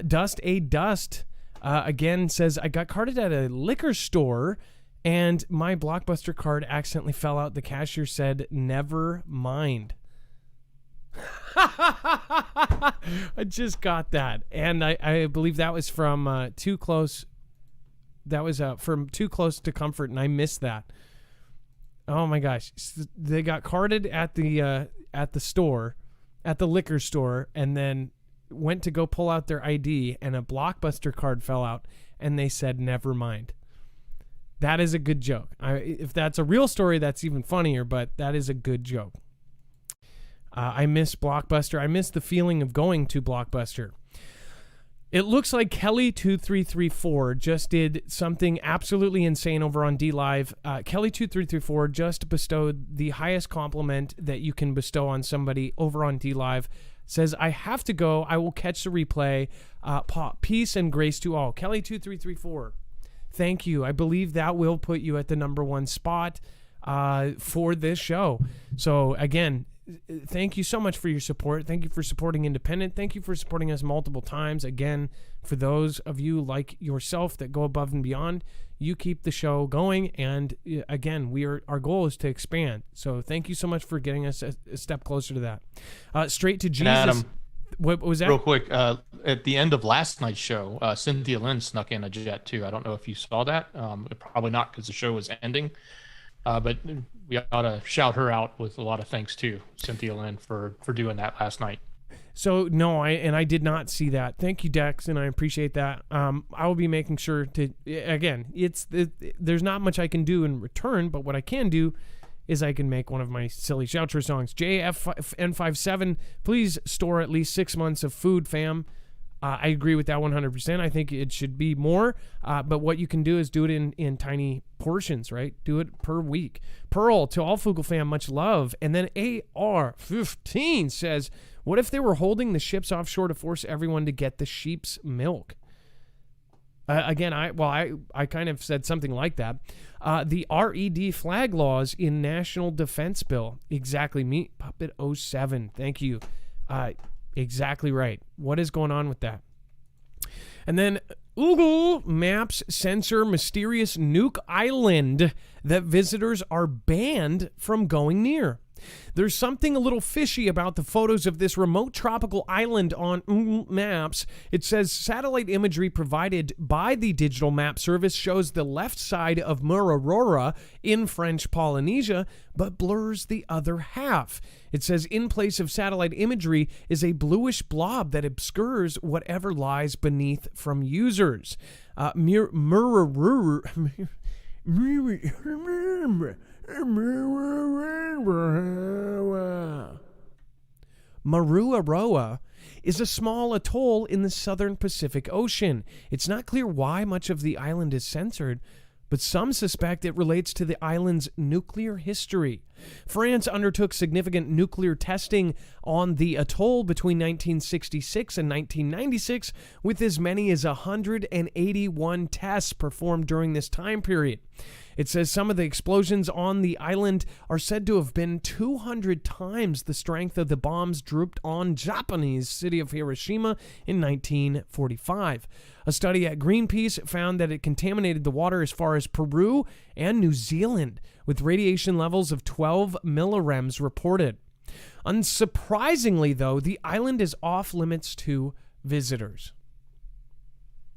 Dust again says, I got carded at a liquor store and my Blockbuster card accidentally fell out. The cashier said, never mind. I just got that. And I believe that was from Too Close. That was from Too Close to Comfort, and I missed that. Oh my gosh. They got carded at the store, at the liquor store, and then went to go pull out their ID, and a Blockbuster card fell out, and they said, never mind. That is a good joke. If that's a real story, that's even funnier, but that is a good joke. I miss Blockbuster. I miss the feeling of going to Blockbuster. It looks like Kelly2334 just did something absolutely insane over on DLive. Kelly2334 just bestowed the highest compliment that you can bestow on somebody over on DLive. Says, I have to go. I will catch the replay. Peace and grace to all. Kelly2334, thank you. I believe that will put you at the #1 spot for this show. So, again, thank you so much for your support. Thank you for supporting Independent. Thank you for supporting us multiple times. Again, for those of you like yourself that go above and beyond, you keep the show going. And again, our goal is to expand. So thank you so much for getting us a step closer to that. Straight to Jesus. And Adam, what was that? Real quick, at the end of last night's show, Cynthia Lynn snuck in a jet too. I don't know if you saw that. Probably not, because the show was ending. But we ought to shout her out with a lot of thanks too, Cynthia Lynn, for doing that last night. So no, I did not see that. Thank you, Dex, and I appreciate that. I will be making sure to, again, there's not much I can do in return, but what I can do is I can make one of my silly Shoutro songs. JFN57, please store at least 6 months of food, fam. I agree with that 100%. I think it should be more, but what you can do is do it in tiny portions, right? Do it per week. Pearl, to all Foogle fam, much love. And then AR15 says, what if they were holding the ships offshore to force everyone to get the sheep's milk? Again, I kind of said something like that. The RED flag laws in National Defense Bill. Exactly. Meet Puppet 07. Thank you. Exactly right. What is going on with that? And then Google Maps censor mysterious nuke island that visitors are banned from going near. There's something a little fishy about the photos of this remote tropical island on Google Maps. It says satellite imagery provided by the digital map service shows the left side of Marfoogle in French Polynesia, but blurs the other half. It says in place of satellite imagery is a bluish blob that obscures whatever lies beneath from users. Marfoogle is a small atoll in the southern Pacific Ocean. It's not clear why much of the island is censored, but some suspect it relates to the island's nuclear history. France undertook significant nuclear testing on the atoll between 1966 and 1996, with as many as 181 tests performed during this time period. It says some of the explosions on the island are said to have been 200 times the strength of the bombs dropped on Japanese city of Hiroshima in 1945. A study at Greenpeace found that it contaminated the water as far as Peru and New Zealand, with radiation levels of 12 millirems reported. Unsurprisingly, though, the island is off limits to visitors.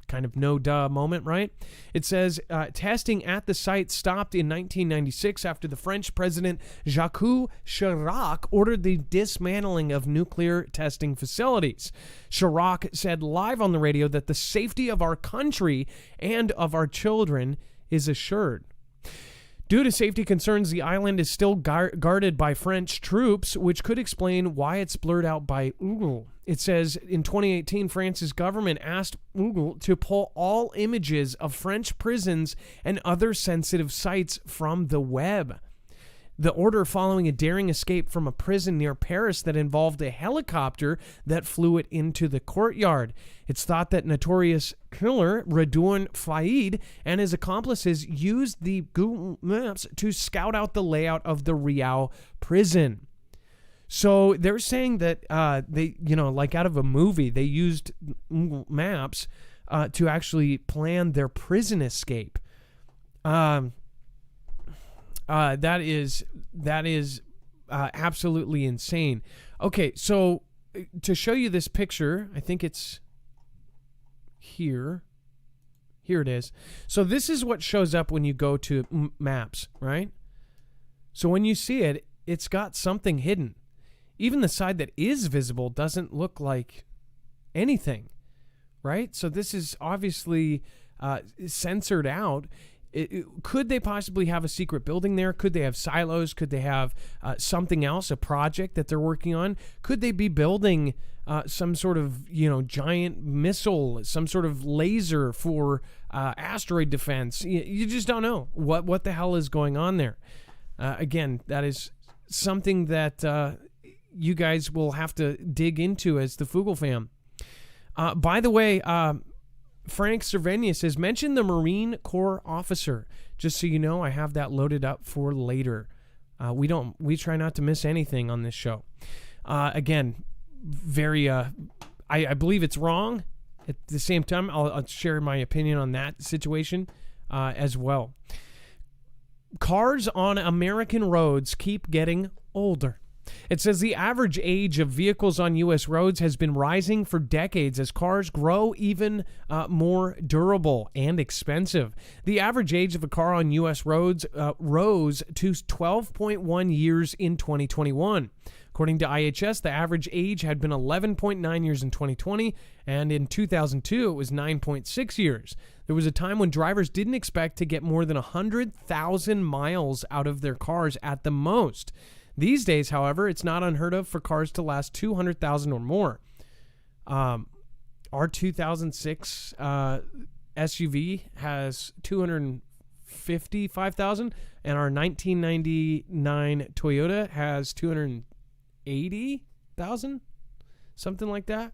Kind of no-duh moment, right? It says testing at the site stopped in 1996 after the French president Jacques Chirac ordered the dismantling of nuclear testing facilities. Chirac said live on the radio that the safety of our country and of our children is assured. Due to safety concerns, the island is still guarded by French troops, which could explain why it's blurred out by Google. It says in 2018, France's government asked Google to pull all images of French prisons and other sensitive sites from the web. The order following a daring escape from a prison near Paris that involved a helicopter that flew it into the courtyard. It's thought that notorious killer Redoun Faïd and his accomplices used the Google Maps to scout out the layout of the Riau prison. So they're saying that they, like out of a movie, they used Google Maps to actually plan their prison escape. That is absolutely insane. Okay, so to show you this picture, I think it's here. Here it is. So this is what shows up when you go to Maps, right? So when you see it, it's got something hidden. Even the side that is visible doesn't look like anything, right? So this is obviously censored out. Could they possibly have a secret building there? Could they have silos? Could they have something else, a project that they're working on? Could they be building some sort of, giant missile, some sort of laser for asteroid defense? You just don't know what the hell is going on there. Again, that is something that you guys will have to dig into as the Foogle fam. By the way, Frank Cervenia says, mention the Marine Corps officer. Just so you know, I have that loaded up for later. We try not to miss anything on this show. Again, very, I believe it's wrong. At the same time, I'll share my opinion on that situation as well. Cars on American roads keep getting older. It says the average age of vehicles on U.S. roads has been rising for decades as cars grow even more durable and expensive. The average age of a car on U.S. roads rose to 12.1 years in 2021. According to IHS, the average age had been 11.9 years in 2020, and in 2002 it was 9.6 years. There was a time when drivers didn't expect to get more than 100,000 miles out of their cars at the most. These days, however, it's not unheard of for cars to last 200,000 or more. Our 2006 SUV has 255,000, and our 1999 Toyota has 280,000, something like that.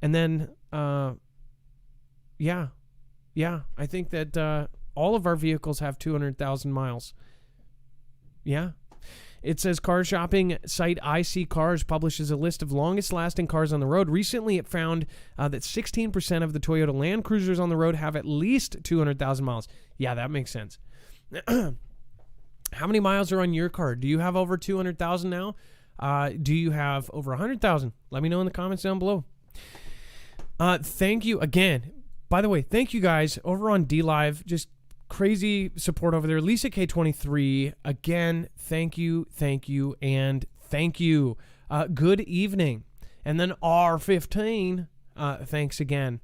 And then, I think that all of our vehicles have 200,000 miles. Yeah. It says car shopping site IC Cars publishes a list of longest lasting cars on the road. Recently, it found that 16% of the Toyota Land Cruisers on the road have at least 200,000 miles. Yeah, that makes sense. How many miles are on your car? Do you have over 200,000 now? Do you have over 100,000? Let me know in the comments down below. Thank you again. By the way, thank you guys over on DLive. Just crazy support over there. Lisa K23, again, thank you, and thank you. Good evening. And then R15, thanks again.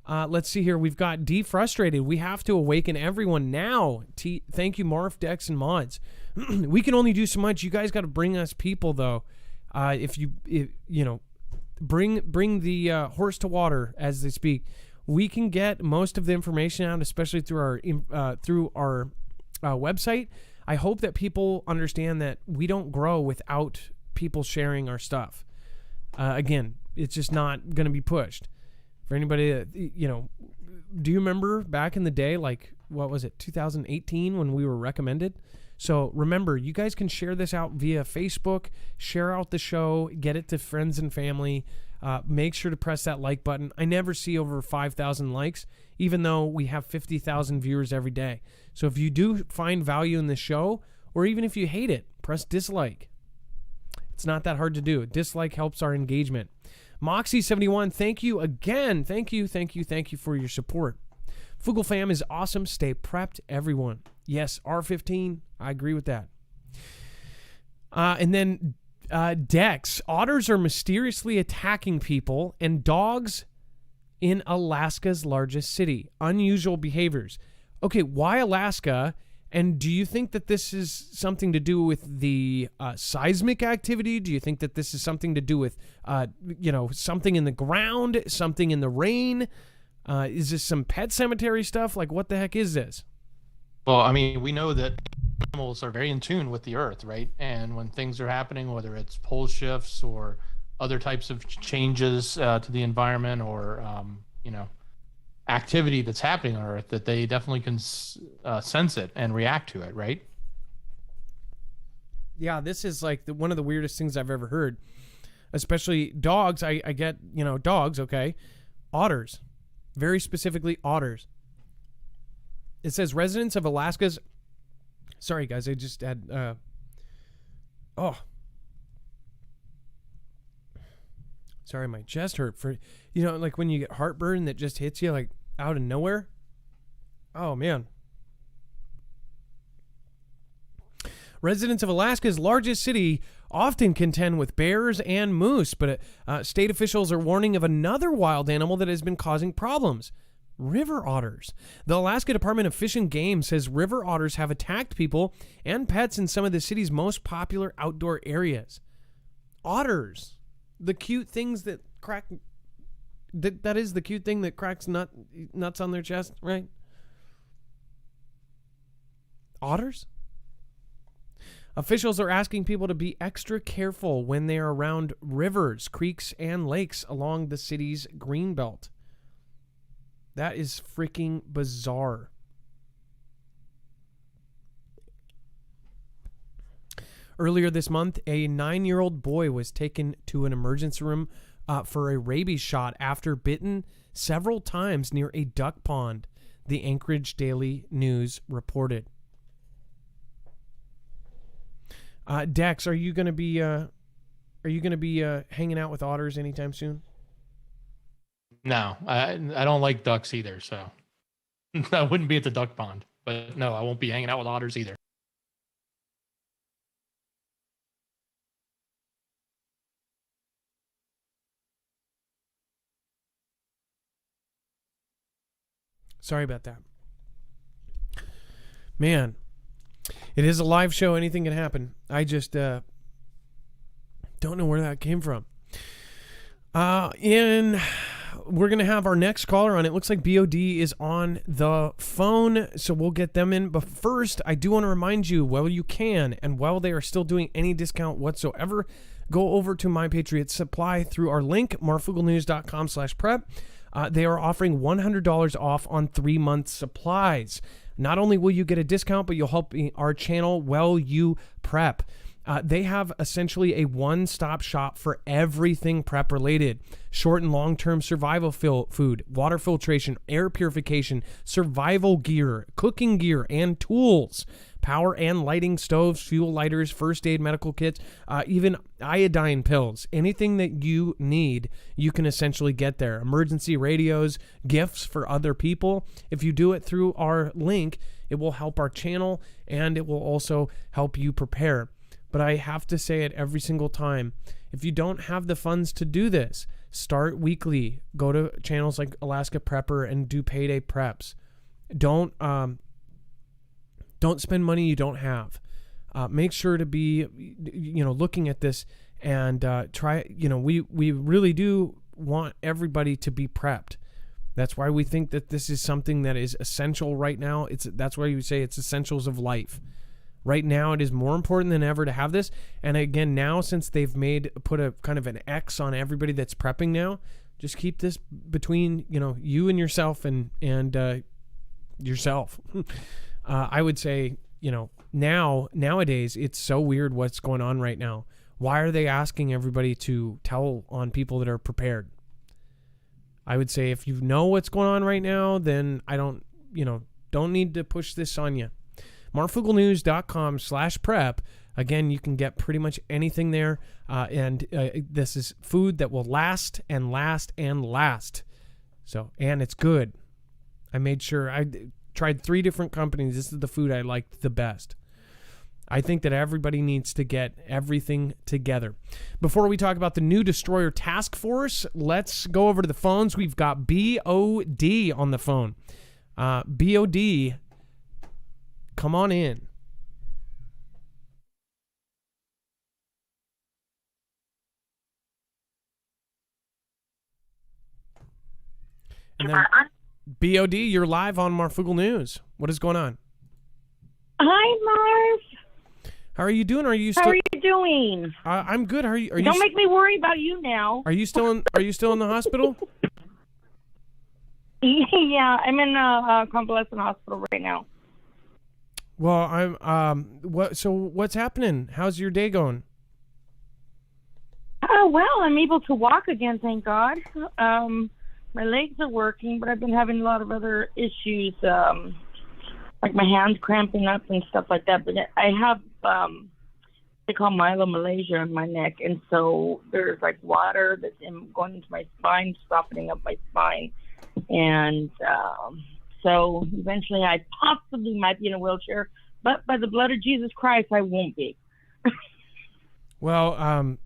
Let's see here. We've got Defrustrated. We have to awaken everyone now. Thank you, Marf, Dex, and Mods. We can only do so much. You guys got to bring us people, though. If you know, bring the horse to water, as they speak. We can get most of the information out, especially through our website. I hope that people understand that we don't grow without people sharing our stuff. Again, it's just not going to be pushed. For anybody that, you know, do you remember back in the day, like, what was it, 2018 when we were recommended? So remember, you guys can share this out via Facebook, share out the show, get it to friends and family. Make sure to press that like button. I never see over 5,000 likes, even though we have 50,000 viewers every day. So if you do find value in the show, or even if you hate it, press dislike. It's not that hard to do. Dislike helps our engagement. Moxie71, thank you again. Thank you for your support. Foogle fam is awesome. Stay prepped, everyone. Yes, R15, I agree with that. And then Dex, otters are mysteriously attacking people and dogs in Alaska's largest city. Unusual behaviors. Okay, why Alaska? And do you think that this is something to do with the seismic activity? Do you think that this is something to do with, something in the ground, something in the rain? Is this some pet cemetery stuff? Like, what the heck is this? Well, I mean, we know that animals are very in tune with the earth, right? And when things are happening, whether it's pole shifts or other types of changes to the environment or, activity that's happening on earth, that they definitely can sense it and react to it, right? Yeah, this is like one of the weirdest things I've ever heard. Especially dogs. I get, dogs, okay. Otters. Very specifically, otters. It says residents of Alaska's... Sorry, guys, I just had... Sorry, my chest hurt. For like when you get heartburn that just hits you like out of nowhere. Oh, man. Residents of Alaska's largest city often contend with bears and moose, but state officials are warning of another wild animal that has been causing problems. River otters. The Alaska Department of Fish and Game says river otters have attacked people and pets in some of the city's most popular outdoor areas. Otters. The cute things that crack... That is the cute thing that cracks nuts on their chest, right? Otters? Officials are asking people to be extra careful when they are around rivers, creeks, and lakes along the city's greenbelt. That is freaking bizarre. Earlier this month, a 9-year-old boy was taken to an emergency room for a rabies shot after bitten several times near a duck pond, the Anchorage Daily News reported. Dex, are you going to be hanging out with otters anytime soon? No, I don't like ducks either, so I wouldn't be at the duck pond. But no, I won't be hanging out with otters either. Sorry about that. Man, it is a live show. Anything can happen. I just don't know where that came from. And we're going to have our next caller on. It looks like BOD is on the phone, so we'll get them in. But first, I do want to remind you, while you can, and while they are still doing any discount whatsoever, go over to My Patriot Supply through our link, marfooglenews.com/prep. They are offering $100 off on 3-month supplies. Not only will you get a discount, but you'll help our channel while you prep. They have essentially a one-stop shop for everything prep related. Short and long-term survival food, water filtration, air purification, survival gear, cooking gear, and tools. Power and lighting stoves, fuel lighters, first aid medical kits, even iodine pills. Anything that you need, you can essentially get there. Emergency radios, gifts for other people. If you do it through our link, it will help our channel and it will also help you prepare. But I have to say it every single time. If you don't have the funds to do this, start weekly. Go to channels like Alaska Prepper and do payday preps. Don't spend money you don't have. Make sure to be, looking at this and try. We really do want everybody to be prepped. That's why we think that this is something that is essential right now. That's why you say it's essentials of life. Right now, it is more important than ever to have this. And again, now since they've put a kind of an X on everybody that's prepping now, just keep this between you and yourself and yourself. I would say nowadays it's so weird what's going on right now. Why are they asking everybody to tell on people that are prepared? I would say if you know what's going on right now, then I don't need to push this on you. marfooglenews.com/prep. Again, you can get pretty much anything there. And this is food that will last and last and last. And it's good. I made sure I tried 3 different companies. This is the food I liked the best. I think that everybody needs to get everything together. Before we talk about the new Destroyer Task Force, let's go over to the phones. We've got BOD on the phone. BOD, come on in. And then, BOD, you're live on Marfoogle News. What is going on? Hi, Marv. How are you doing? How are you doing? I'm good. How are you? Don't make me worry about you now. Are you still in the hospital? Yeah, I'm in a convalescent hospital right now. Well, what's happening? How's your day going? Oh, well, I'm able to walk again, thank God. My legs are working, but I've been having a lot of other issues, like my hands cramping up and stuff like that. But I have, they call myelomalacia in my neck, and so there's like water that's going into my spine, softening up my spine. And so eventually I possibly might be in a wheelchair, but by the blood of Jesus Christ, I won't be. Well,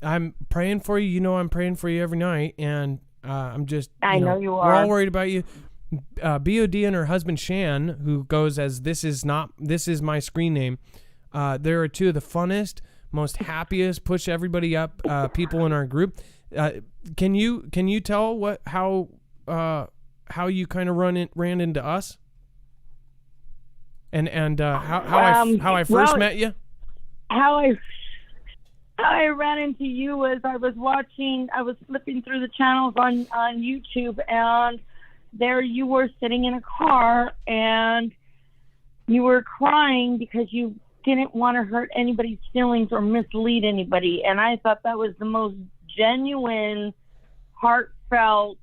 I'm praying for you. You know I'm praying for you every night, and I'm just... I know you are. We're all worried about you. BOD and her husband, Shan, who goes as This Is My Screen Name, there are 2 of the funnest, most happiest, push everybody up people in our group. Can you tell how you kind of ran into us? And how I first met you? How I ran into you was I was flipping through the channels on YouTube, and there you were sitting in a car and you were crying because you didn't want to hurt anybody's feelings or mislead anybody. And I thought that was the most genuine, heartfelt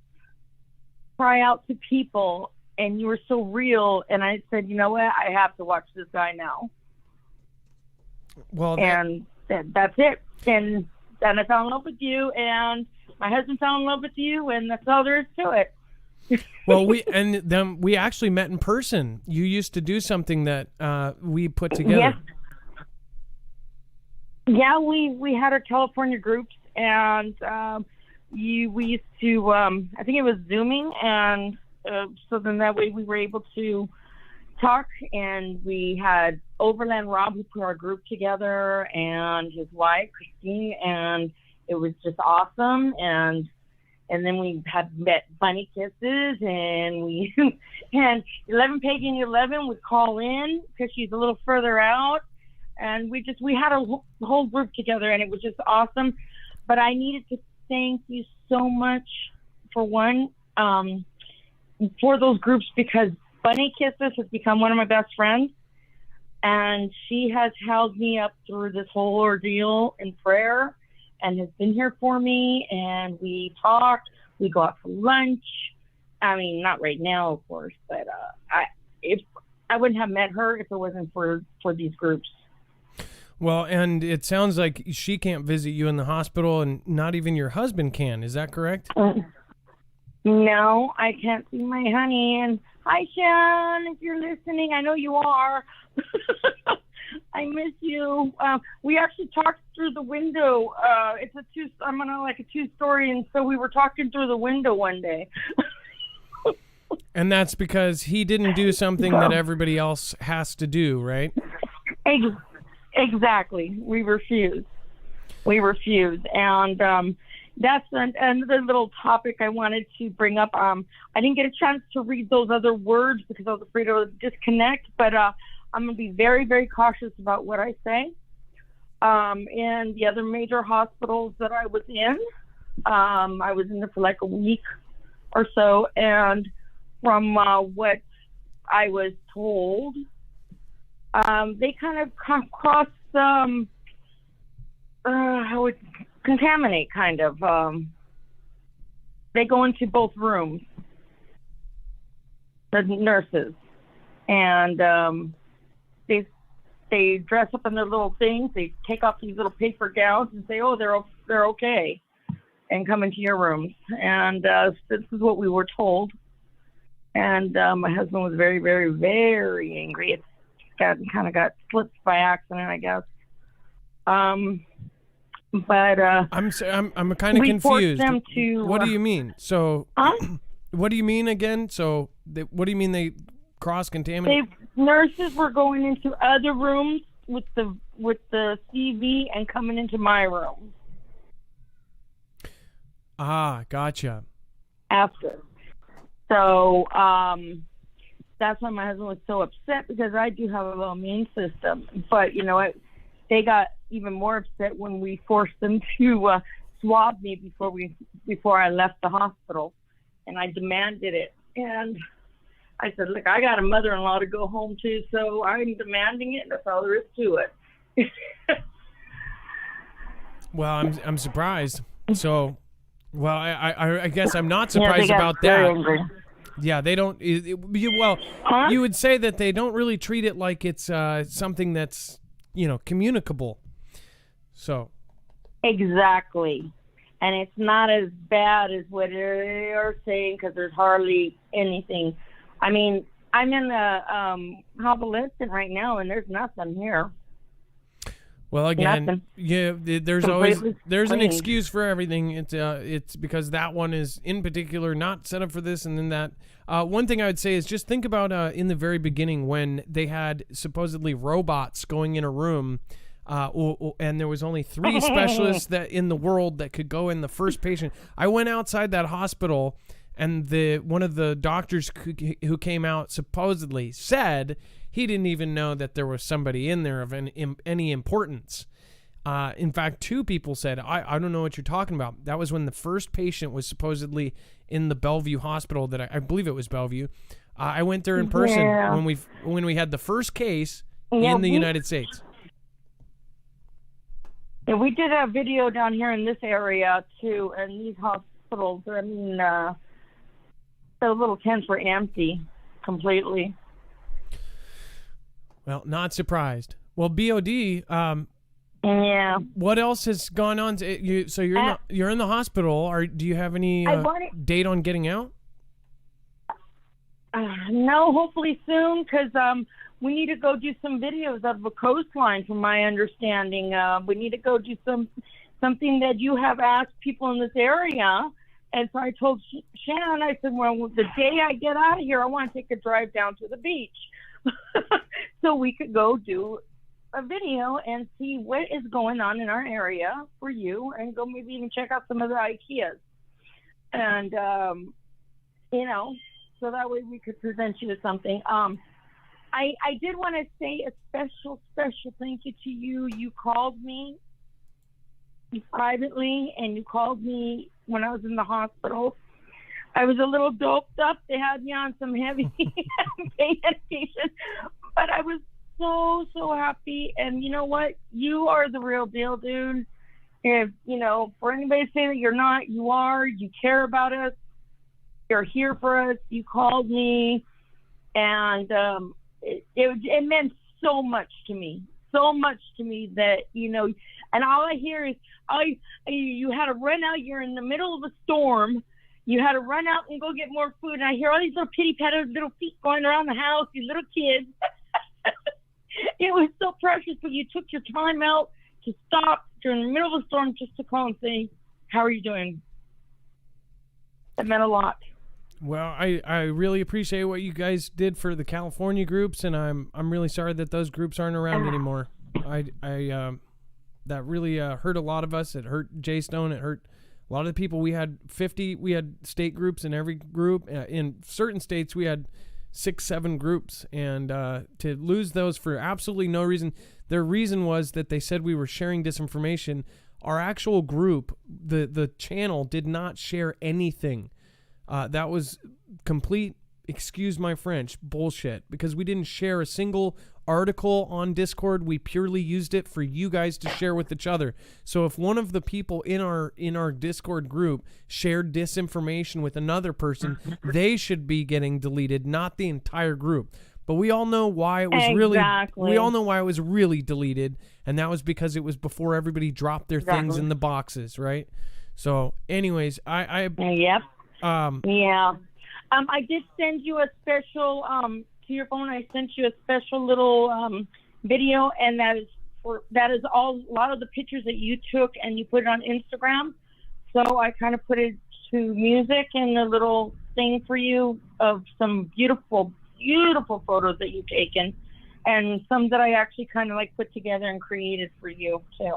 cry out to people, and you were so real. And I said, you know what, I have to watch this guy now. Well, that's it. And then I fell in love with you, and my husband fell in love with you, and that's all there is to it. Well, we actually met in person. You used to do something that we put together. Yes. Yeah, we had our California groups, and we used to, I think it was Zooming, and so then that way we were able to talk, and we had Overland Rob, who put our group together, and his wife, Christine, and it was just awesome. And then we had met Bunny Kisses, and and 11 Peggy 11 would call in because she's a little further out, and we had a whole group together, and it was just awesome. But I needed to thank you so much for those groups, because Bunny Kisses has become one of my best friends, And she has held me up through this whole ordeal in prayer and has been here for me. And we talk, we go out for lunch. I mean, not right now, of course, but I wouldn't have met her if it wasn't for these groups. Well, and it sounds like she can't visit you in the hospital, and not even your husband can. Is that correct? No, I can't see my honey. And hi, Sean, if you're listening, I know you are. I miss you. We actually talked through the window. I'm on like a 2-story, and so we were talking through the window one day. And that's because he didn't do something that everybody else has to do, right? Exactly. We refuse. And that's another little topic I wanted to bring up. I didn't get a chance to read those other words because I was afraid I would disconnect, but I'm going to be very, very cautious about what I say. In the other major hospitals that I was in, I was in there for like a week or so, and from what I was told, they kind of cross, how would contaminate, kind of. They go into both rooms, the nurses, and they dress up in their little things. They take off these little paper gowns and say, "Oh, they're okay," and come into your rooms. And this is what we were told. And my husband was very, very, very angry. It kind of got slipped by accident, I guess. But I'm kind of confused. Them to, what do you mean? So, what do you mean again? So, what do you mean they cross-contaminate? Nurses were going into other rooms with the CV and coming into my room. Ah, gotcha. After. So that's why my husband was so upset, because I do have a low immune system. But, you know, they got even more upset when we forced them to swab me before I left the hospital. And I demanded it. And I said, look, I got a mother-in-law to go home to, so I'm demanding it. That's all there is to it. Well, I'm surprised. So... Well, I guess I'm not surprised about that. Angry. Yeah, they don't. You would say that they don't really treat it like it's something that's, communicable. So. Exactly, and it's not as bad as what they are saying, because there's hardly anything. I mean, I'm in the convalescent right now, and there's nothing here. Well, again, there's always an clean. excuse for everything. It's because that one is in particular not set up for this, and then that. One thing I would say is just think about in the very beginning when they had supposedly robots going in a room, and there was only 3 specialists that in the world that could go in the first patient. I went outside that hospital, and one of the doctors who came out supposedly said he didn't even know that there was somebody in there of any importance. In fact, 2 people said, I don't know what you're talking about. That was when the first patient was supposedly in the Bellevue hospital that I believe it was Bellevue. I went there in person when we had the first case in the United States. Yeah, we did a video down here in this area too, and these hospitals, I mean, the little tents were empty completely. Well, not surprised. Well, BOD. Yeah. What else has gone on? So you're in the hospital. Do you have any date on getting out? No, hopefully soon, because we need to go do some videos of the coastline. From my understanding, we need to go do something that you have asked people in this area. And so I told Shannon, I said, well, the day I get out of here, I want to take a drive down to the beach. So we could go do a video and see what is going on in our area for you, and go maybe even check out some of the IKEAs. And, so that way we could present you with something. I did want to say a special thank you to you. You called me privately, and you called me when I was in the hospital. I was a little doped up. They had me on some heavy pain medication, but I was so happy. And you know what? You are the real deal, dude. If, for anybody to say that you're not, you are. You care about us. You're here for us. You called me. And it meant so much to me. So much to me that, and all I hear is, you had to run out. You're in the middle of a storm. You had to run out and go get more food. And I hear all these little pitty-patted little feet going around the house, these little kids. It was so precious, but you took your time out to stop during the middle of the storm just to call and say, how are you doing? That meant a lot. Well, I really appreciate what you guys did for the California groups, and I'm really sorry that those groups aren't around anymore. That really hurt a lot of us. It hurt Jay Stone. It hurt a lot of the people. We had state groups in every group. In certain states, we had 6-7 groups, and to lose those for absolutely no reason. Their reason was that they said we were sharing disinformation. Our actual group, the channel, did not share anything. That was complete, excuse my French, bullshit, because we didn't share a single article on Discord. We purely used it for you guys to share with each other. So if one of the people in our Discord group shared disinformation with another person, they should be getting deleted, not the entire group. But we all know why it was really deleted, and that was because it was before everybody dropped their things in the boxes, right? So anyways, Yep. I did send you a special to your phone. I sent you a special little video, and that is a lot of the pictures that you took, and you put it on Instagram. So I kind of put it to music and a little thing for you of some beautiful photos that you've taken, and some that I actually kind of put together and created for you too.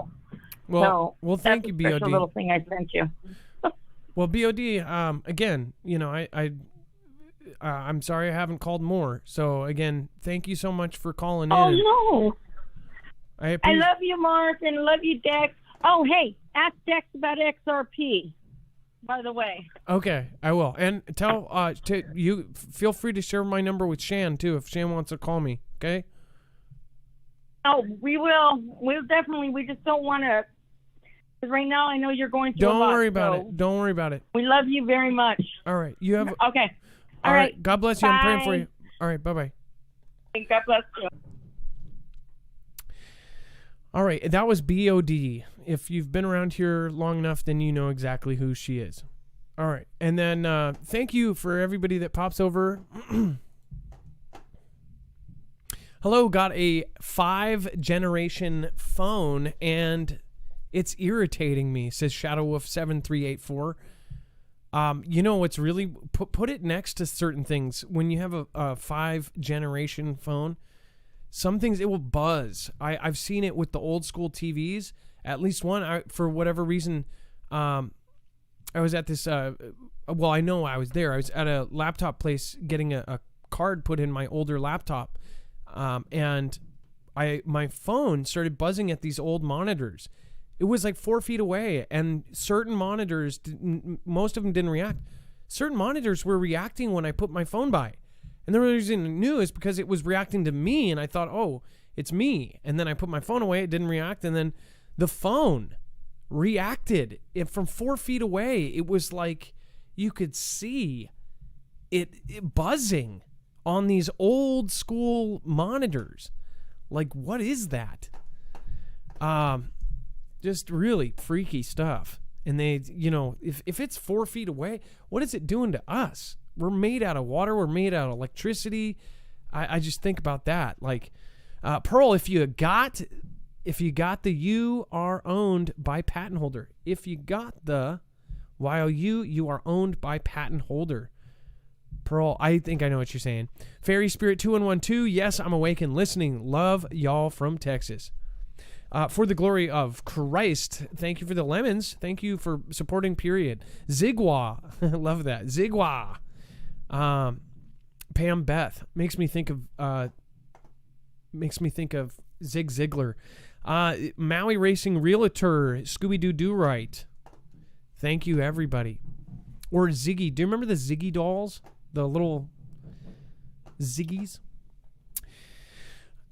Well, thank you, BOD. That's a little thing I sent you. Well, BOD, again, I'm sorry I haven't called more. So again, thank you so much for calling in. Oh no! I love you, Mark, and love you, Dex. Oh, hey, ask Dex about XRP. By the way. Okay, I will. And tell you feel free to share my number with Shan too if Shan wants to call me. Okay. Oh, we will. We'll definitely. We just don't want to. Because right now I know you're going through a lot. Don't worry about it. Don't worry about it. We love you very much. All right. You have. Okay. All right. God bless you. Bye. I'm praying for you. All right. Bye-bye. God bless you. All right. That was BOD. If you've been around here long enough, then you know exactly who she is. All right. And then thank you for everybody that pops over. Hello. Got a 5th-generation phone, and it's irritating me, says ShadowWolf7384. What's really put it next to certain things. When you have a 5th-generation phone, some things it will buzz. I've seen it with the old school TVs. At least one, for whatever reason, I was at this. I know I was there. I was at a laptop place getting a card put in my older laptop, and my phone started buzzing at these old monitors. It was 4 feet away, and certain monitors, most of them didn't react. Certain monitors were reacting when I put my phone by. And the reason I knew is because it was reacting to me, and I thought, oh, it's me. And then I put my phone away, it didn't react, and then the phone reacted. From 4 feet away, it was like you could see it buzzing on these old school monitors. What is that? Just really freaky stuff. And they, if it's 4 feet away, what is it doing to us? We're made out of water. We're made out of electricity. I just think about that. Pearl, if you got you are owned by patent holder. If you got the YOU, you are owned by patent holder. Pearl, I think I know what you're saying. Fairy Spirit 2112, yes, I'm awake and listening. Love y'all from Texas. For the glory of Christ, thank you for the lemons. Thank you for supporting, period. Zigwa, love that. Zigwa. Pam Beth makes me think of Zig Ziglar. Maui Racing Realtor, Scooby-Doo Do-Right. Thank you, everybody. Or Ziggy. Do you remember the Ziggy dolls? The little Ziggies?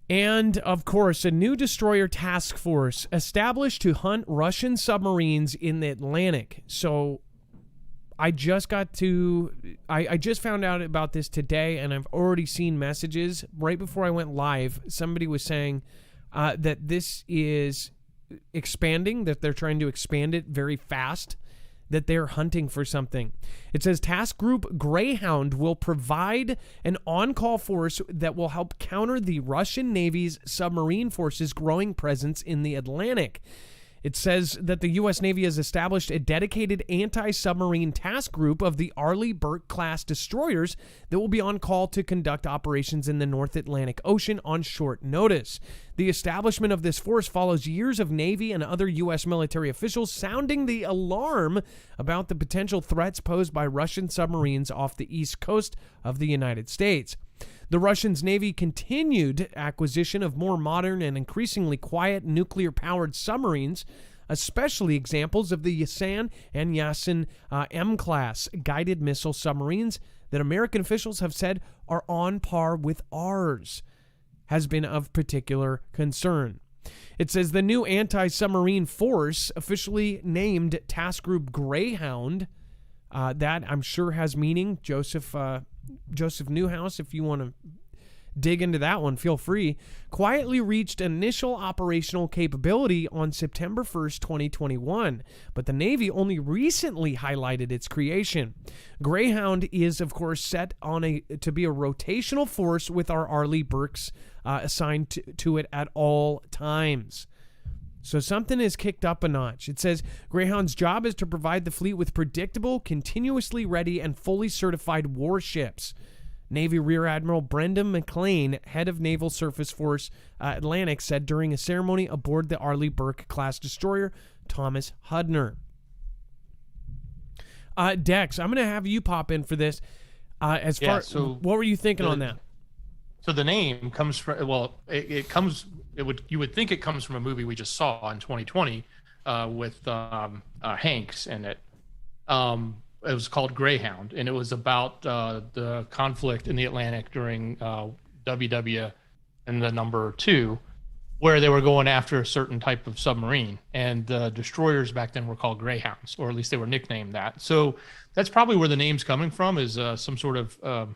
And, of course, a new destroyer task force established to hunt Russian submarines in the Atlantic. So I just found out about this today, and I've already seen messages. Right before I went live, somebody was saying that this is expanding, that they're trying to expand it very fast, that they're hunting for something. It says Task Group Greyhound will provide an on-call force that will help counter the Russian Navy's submarine forces' growing presence in the Atlantic. It says that the U.S. Navy has established a dedicated anti-submarine task group of the Arleigh Burke-class destroyers that will be on call to conduct operations in the North Atlantic Ocean on short notice. The establishment of this force follows years of Navy and other U.S. military officials sounding the alarm about the potential threats posed by Russian submarines off the east coast of the United States. The Russians' Navy continued acquisition of more modern and increasingly quiet nuclear-powered submarines, especially examples of the Yasan and Yasin M-class guided missile submarines that American officials have said are on par with ours, has been of particular concern. It says the new anti-submarine force, officially named Task Group Greyhound, that I'm sure has meaning. Joseph Newhouse, if you want to dig into that one, feel free, quietly reached initial operational capability on September 1st, 2021, but the Navy only recently highlighted its creation. Greyhound is, of course, set on to be a rotational force with our Arleigh Burkes assigned to it at all times. So something is kicked up a notch. It says Greyhound's job is to provide the fleet with predictable, continuously ready, and fully certified warships. Navy Rear Admiral Brendan McLean, head of Naval Surface Force Atlantic, said during a ceremony aboard the Arleigh Burke-class destroyer Thomas Hudner. Dex, I'm going to have you pop in for this. What were you thinking on that? So the name comes from, you would think it comes from a movie we just saw in 2020 with Hanks in it. It was called Greyhound, and it was about the conflict in the Atlantic during WW and the number 2, where they were going after a certain type of submarine, and the destroyers back then were called Greyhounds, or at least they were nicknamed that. So that's probably where the name's coming from, is some sort of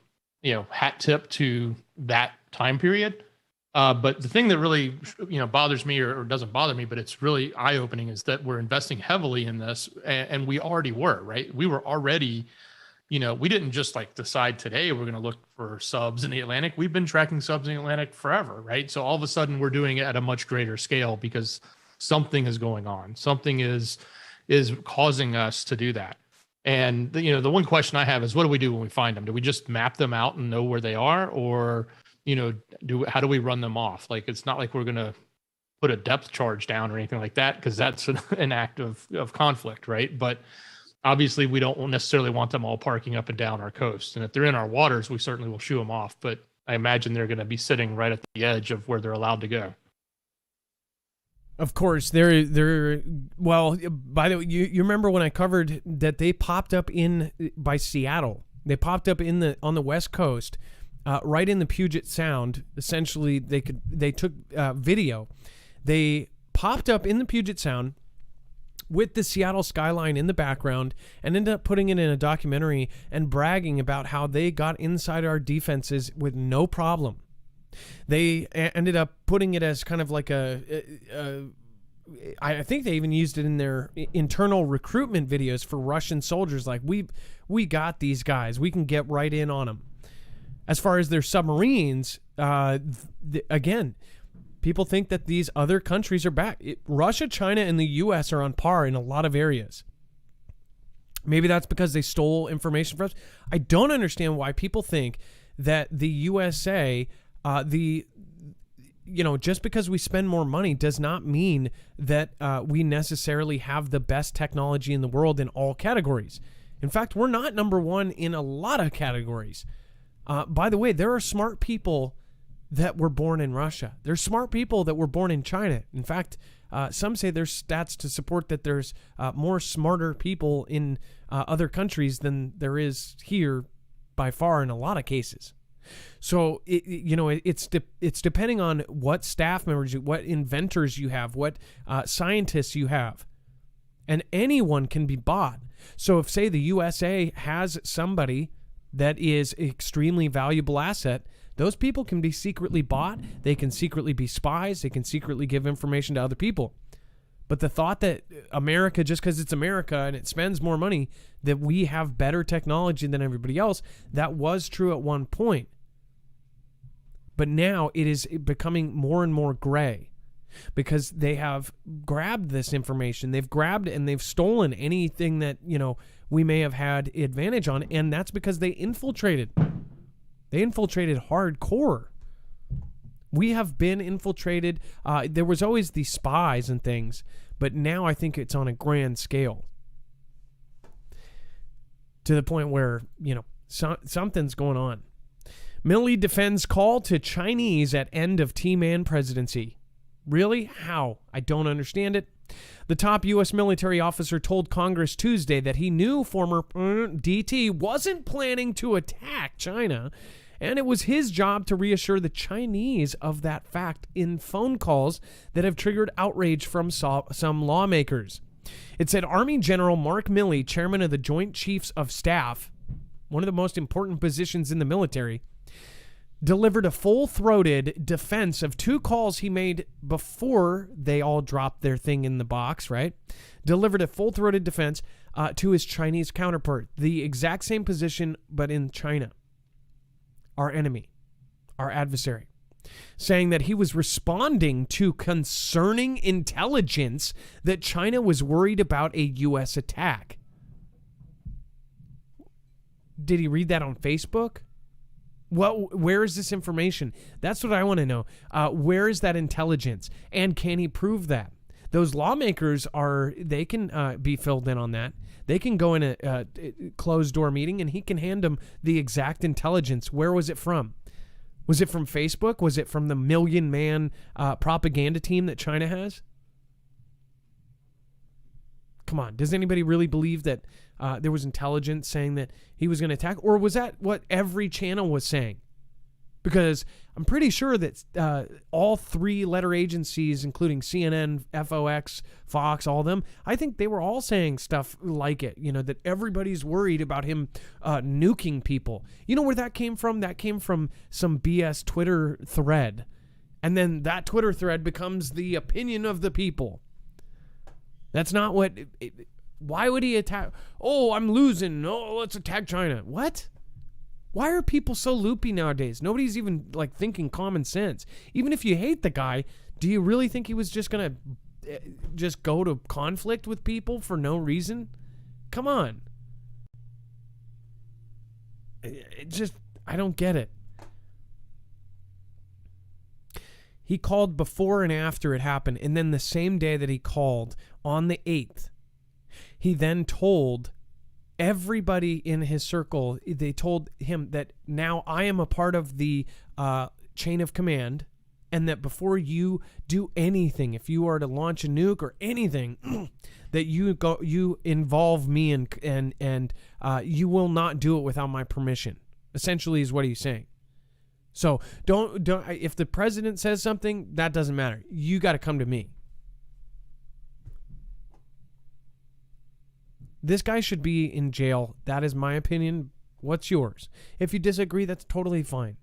hat tip to that time period. But the thing that really, bothers me or doesn't bother me, but it's really eye-opening, is that we're investing heavily in this, and we already were, right? We were already, we didn't just decide today we're going to look for subs in the Atlantic. We've been tracking subs in the Atlantic forever, right? So all of a sudden we're doing it at a much greater scale because something is going on. Something is causing us to do that. And the one question I have is, what do we do when we find them? Do we just map them out and know where they are, or how do we run them off? It's not like we're going to put a depth charge down or anything like that, because that's an act of conflict, right? But obviously we don't necessarily want them all parking up and down our coast. And if they're in our waters, we certainly will shoo them off. But I imagine they're going to be sitting right at the edge of where they're allowed to go. Of course, well, by the way, you remember when I covered that they popped up by Seattle. They popped up on the West Coast, right in the Puget Sound. Essentially, they took video. They popped up in the Puget Sound with the Seattle skyline in the background, and ended up putting it in a documentary and bragging about how they got inside our defenses with no problem. They ended up putting it as kind of like I think they even used it in their internal recruitment videos for Russian soldiers. We got these guys. We can get right in on them. As far as their submarines, again, people think that these other countries are back. Russia, China, and the U.S. are on par in a lot of areas. Maybe that's because they stole information from us. I don't understand why people think that the USA... just because we spend more money does not mean that we necessarily have the best technology in the world in all categories. In fact, we're not number one in a lot of categories. By the way, there are smart people that were born in Russia. There's smart people that were born in China. In fact, some say there's stats to support that there's more smarter people in other countries than there is here by far in a lot of cases. So it's depending on what staff members, what inventors you have, what scientists you have, and anyone can be bought. So if, say, the USA has somebody that is extremely valuable asset, those people can be secretly bought. They can secretly be spies. They can secretly give information to other people. But the thought that America, just because it's America and it spends more money, that we have better technology than everybody else, that was true at one point. But now it is becoming more and more gray because they have grabbed this information. They've grabbed and they've stolen anything that, we may have had advantage on. And that's because they infiltrated. They infiltrated hardcore. We have been infiltrated. There was always the spies and things, but now I think it's on a grand scale. To the point where, something's going on. Milley defends call to Chinese at end of T-Man presidency. Really? How? I don't understand it. The top U.S. military officer told Congress Tuesday that he knew former DT wasn't planning to attack China, and it was his job to reassure the Chinese of that fact in phone calls that have triggered outrage from some lawmakers. It said Army General Mark Milley, chairman of the Joint Chiefs of Staff, one of the most important positions in the military, delivered a full-throated defense of two calls he made before they all dropped their thing in the box, right? Delivered a full-throated defense to his Chinese counterpart, the exact same position, but in China. Our enemy, our adversary, saying that he was responding to concerning intelligence that China was worried about a U.S. attack. Did he read that on Facebook? Well, where is this information? That's what I want to know. Where is that intelligence? And can he prove that? Those lawmakers they can be filled in on that. They can go in a closed door meeting and he can hand them the exact intelligence. Where was it from? Was it from Facebook? Was it from the million-man propaganda team that China has? Come on. Does anybody really believe that there was intelligence saying that he was going to attack? Or was that what every channel was saying? Because I'm pretty sure that all three-letter agencies, including CNN, FOX, Fox, all of them, I think they were all saying stuff like it, that everybody's worried about him nuking people. You know where that came from? That came from some BS Twitter thread. And then that Twitter thread becomes the opinion of the people. That's not what... Why would he attack? Oh, I'm losing. Oh, let's attack China. What? Why are people so loopy nowadays? Nobody's even thinking common sense. Even if you hate the guy, do you really think he was just going to just go to conflict with people for no reason? Come on. I don't get it. He called before and after it happened, and then the same day that he called, on the 8th, he then told everybody in his circle, they told him that now I am a part of the chain of command, and that before you do anything, if you are to launch a nuke or anything, that you involve me and you will not do it without my permission. Essentially, is what he's saying. So don't. If the president says something, that doesn't matter. You got to come to me. This guy should be in jail. That is my opinion. What's yours? If you disagree, that's totally fine.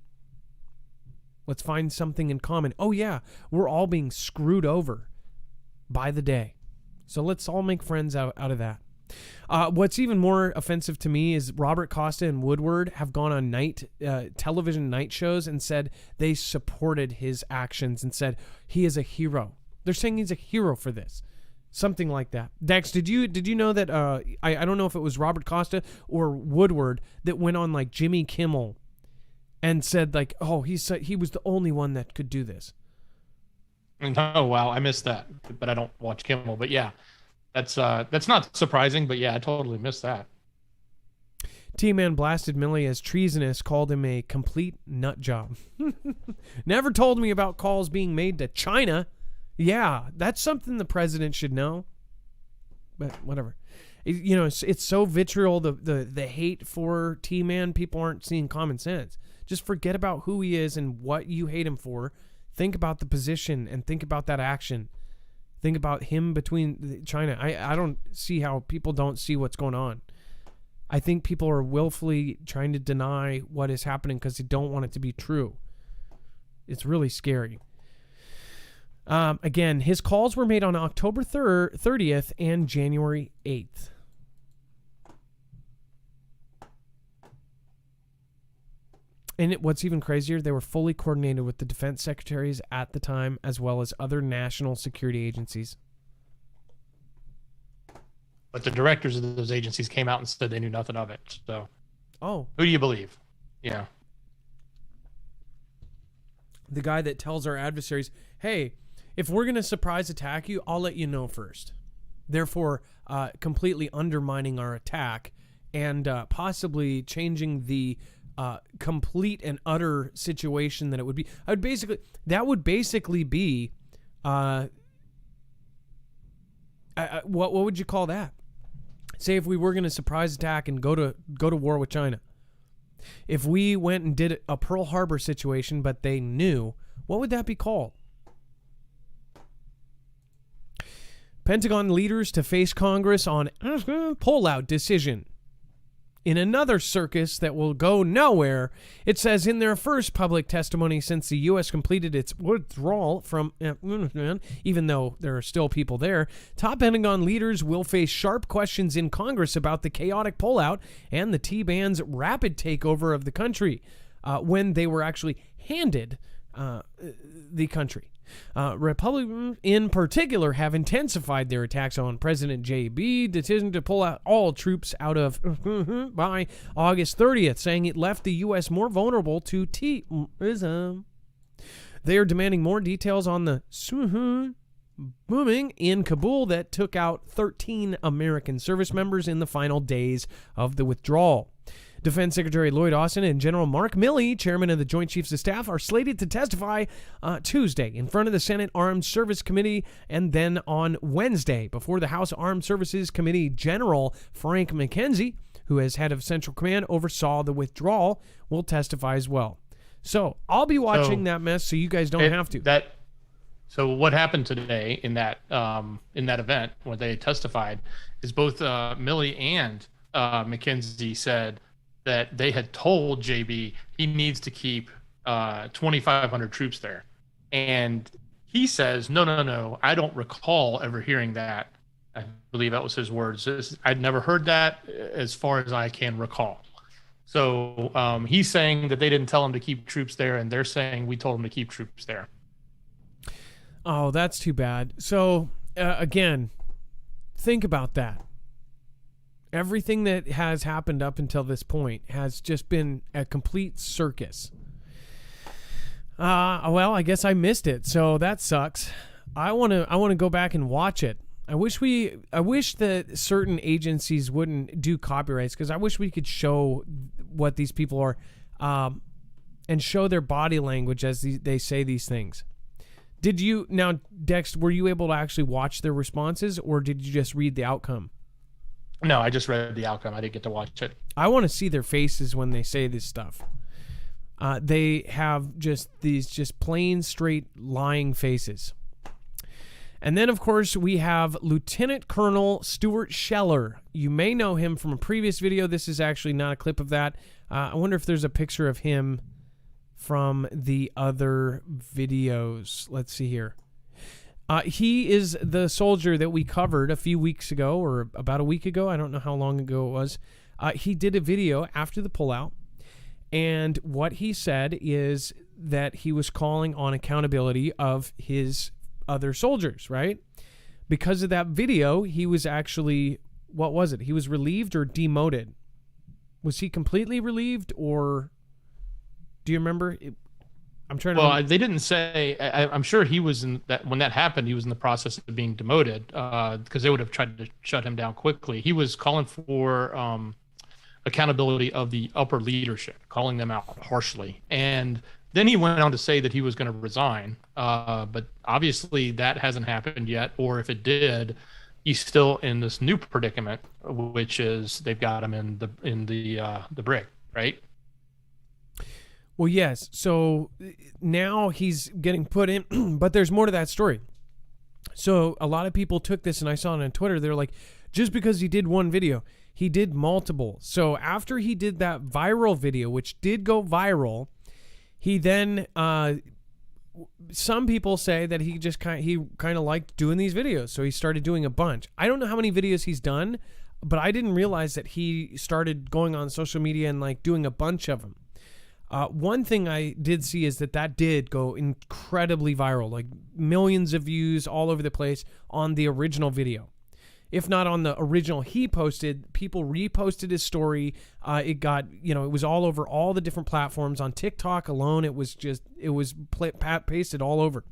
Let's find something in common. Oh, yeah, we're all being screwed over by the day. So let's all make friends out of that. What's even more offensive to me is Robert Costa and Woodward have gone on television night shows and said they supported his actions and said he is a hero. They're saying he's a hero for this. Something like that. Dex, did you know that I don't know if it was Robert Costa or Woodward that went on Jimmy Kimmel and said he was the only one that could do this. Oh wow, I missed that. But I don't watch Kimmel, but yeah. That's not surprising, but yeah, I totally missed that. T-Man blasted Milley as treasonous, called him a complete nut job. Never told me about calls being made to China. Yeah, that's something the president should know. But whatever. It's so vitriol, the hate for T-Man, people aren't seeing common sense. Just forget about who he is and what you hate him for. Think about the position and think about that action. Think about him between China. I don't see how people don't see what's going on. I think people are willfully trying to deny what is happening because they don't want it to be true. It's really scary. Again, his calls were made on October 30th and January 8th. And what's even crazier, they were fully coordinated with the defense secretaries at the time, as well as other national security agencies. But the directors of those agencies came out and said they knew nothing of it. So, who do you believe? Yeah. The guy that tells our adversaries, hey, if we're going to surprise attack you, I'll let you know first. Therefore, completely undermining our attack and possibly changing the complete and utter situation that it would be. That would basically be, what would you call that? Say if we were going to surprise attack and go to war with China. If we went and did a Pearl Harbor situation, but they knew, what would that be called? Pentagon leaders to face Congress on pullout decision. In another circus that will go nowhere, it says in their first public testimony since the U.S. completed its withdrawal from Afghanistan, even though there are still people there, top Pentagon leaders will face sharp questions in Congress about the chaotic pullout and the Taliban's rapid takeover of the country when they were actually handed the country. Republicans in particular have intensified their attacks on President JB, decision to pull out all troops out of by August 30th, saying it left the U.S. more vulnerable to terrorism. They are demanding more details on the bombing in Kabul that took out 13 American service members in the final days of the withdrawal. Defense Secretary Lloyd Austin and General Mark Milley, chairman of the Joint Chiefs of Staff, are slated to testify Tuesday in front of the Senate Armed Service Committee, and then on Wednesday before the House Armed Services Committee. General Frank McKenzie, who as head of Central Command oversaw the withdrawal, will testify as well. So I'll be watching that mess, so you guys don't have to. So what happened today in that event where they testified is both Milley and McKenzie said that they had told JB he needs to keep 2,500 troops there. And he says, no, I don't recall ever hearing that. I believe that was his words. I'd never heard that as far as I can recall. So he's saying that they didn't tell him to keep troops there, and they're saying we told him to keep troops there. Oh, that's too bad. So, again, think about that. Everything that has happened up until this point has just been a complete circus. Well, I guess I missed it, so that sucks. I want to go back and watch it. I wish that certain agencies wouldn't do copyrights, because I wish we could show what these people are, and show their body language as they say these things. Now, Dex, were you able to actually watch their responses, or did you just read the outcome? No, I just read the outcome. I didn't get to watch it. I want to see their faces when they say this stuff. They have just plain, straight, lying faces. And then, of course, we have Lieutenant Colonel Stuart Scheller. You may know him from a previous video. This is actually not a clip of that. I wonder if there's a picture of him from the other videos. Let's see here. He is the soldier that we covered a few weeks ago, or about a week ago. I don't know how long ago it was. He did a video after the pullout, and what he said is that he was calling on accountability of his other soldiers, right? Because of that video, he was actually, what was it? He was relieved or demoted? Was he completely relieved, or do you remember? I'm trying to. Well, they didn't say. I'm sure he was in that when that happened. He was in the process of being demoted because they would have tried to shut him down quickly. He was calling for accountability of the upper leadership, calling them out harshly, and then he went on to say that he was going to resign. But obviously that hasn't happened yet, or if it did, he's still in this new predicament, which is they've got him in the brick, right? Well, yes. So now he's getting put in, but there's more to that story. So a lot of people took this, and I saw it on Twitter. They're like, just because he did one video, he did multiple. So after he did that viral video, which did go viral, he then, some people say that he just kind of liked doing these videos. So he started doing a bunch. I don't know how many videos he's done, but I didn't realize that he started going on social media and like doing a bunch of them. One thing I did see is that did go incredibly viral, like millions of views all over the place on the original video. If not on the original he posted, people reposted his story. It got, it was all over all the different platforms. On TikTok alone, it was pasted all over.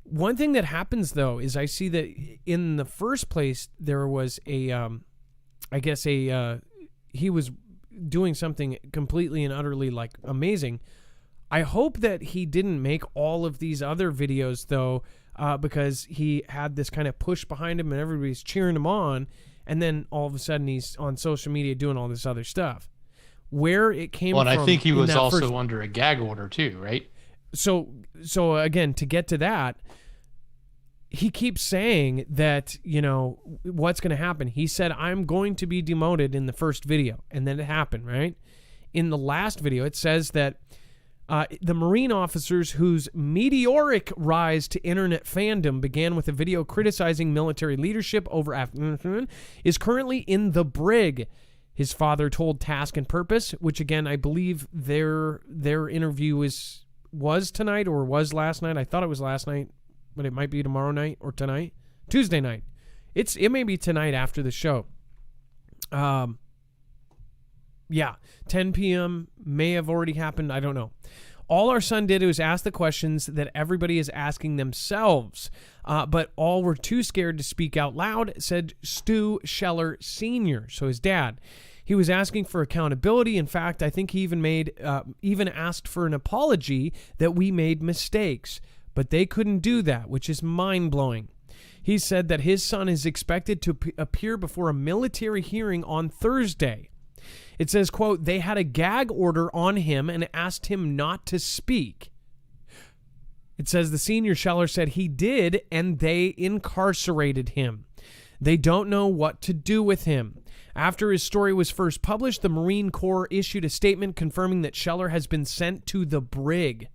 One thing that happens, though, is I see that in the first place, there was he was doing something completely and utterly like amazing. I hope that he didn't make all of these other videos, though, because he had this kind of push behind him and everybody's cheering him on, and then all of a sudden he's on social media doing all this other stuff. Where it came from. Well, and I think he was also under a gag order too, right? So again, to get to that, he keeps saying that, what's going to happen. He said, I'm going to be demoted in the first video. And then it happened, right? In the last video, it says that the Marine officers whose meteoric rise to internet fandom began with a video criticizing military leadership over Afghanistan is currently in the brig. His father told Task and Purpose, which again, I believe their interview was tonight or was last night. I thought it was last night, but it might be tomorrow night or tonight. Tuesday night. It may be tonight after the show. 10 p.m. may have already happened. I don't know. All our son did was ask the questions that everybody is asking themselves, but all were too scared to speak out loud, said Stu Scheller Sr., so his dad. He was asking for accountability. In fact, I think he even asked for an apology that we made mistakes, but they couldn't do that, which is mind-blowing. He said that his son is expected to appear before a military hearing on Thursday. It says, quote, they had a gag order on him and asked him not to speak. It says the senior Scheller said he did, and they incarcerated him. They don't know what to do with him. After his story was first published, the Marine Corps issued a statement confirming that Scheller has been sent to the brig.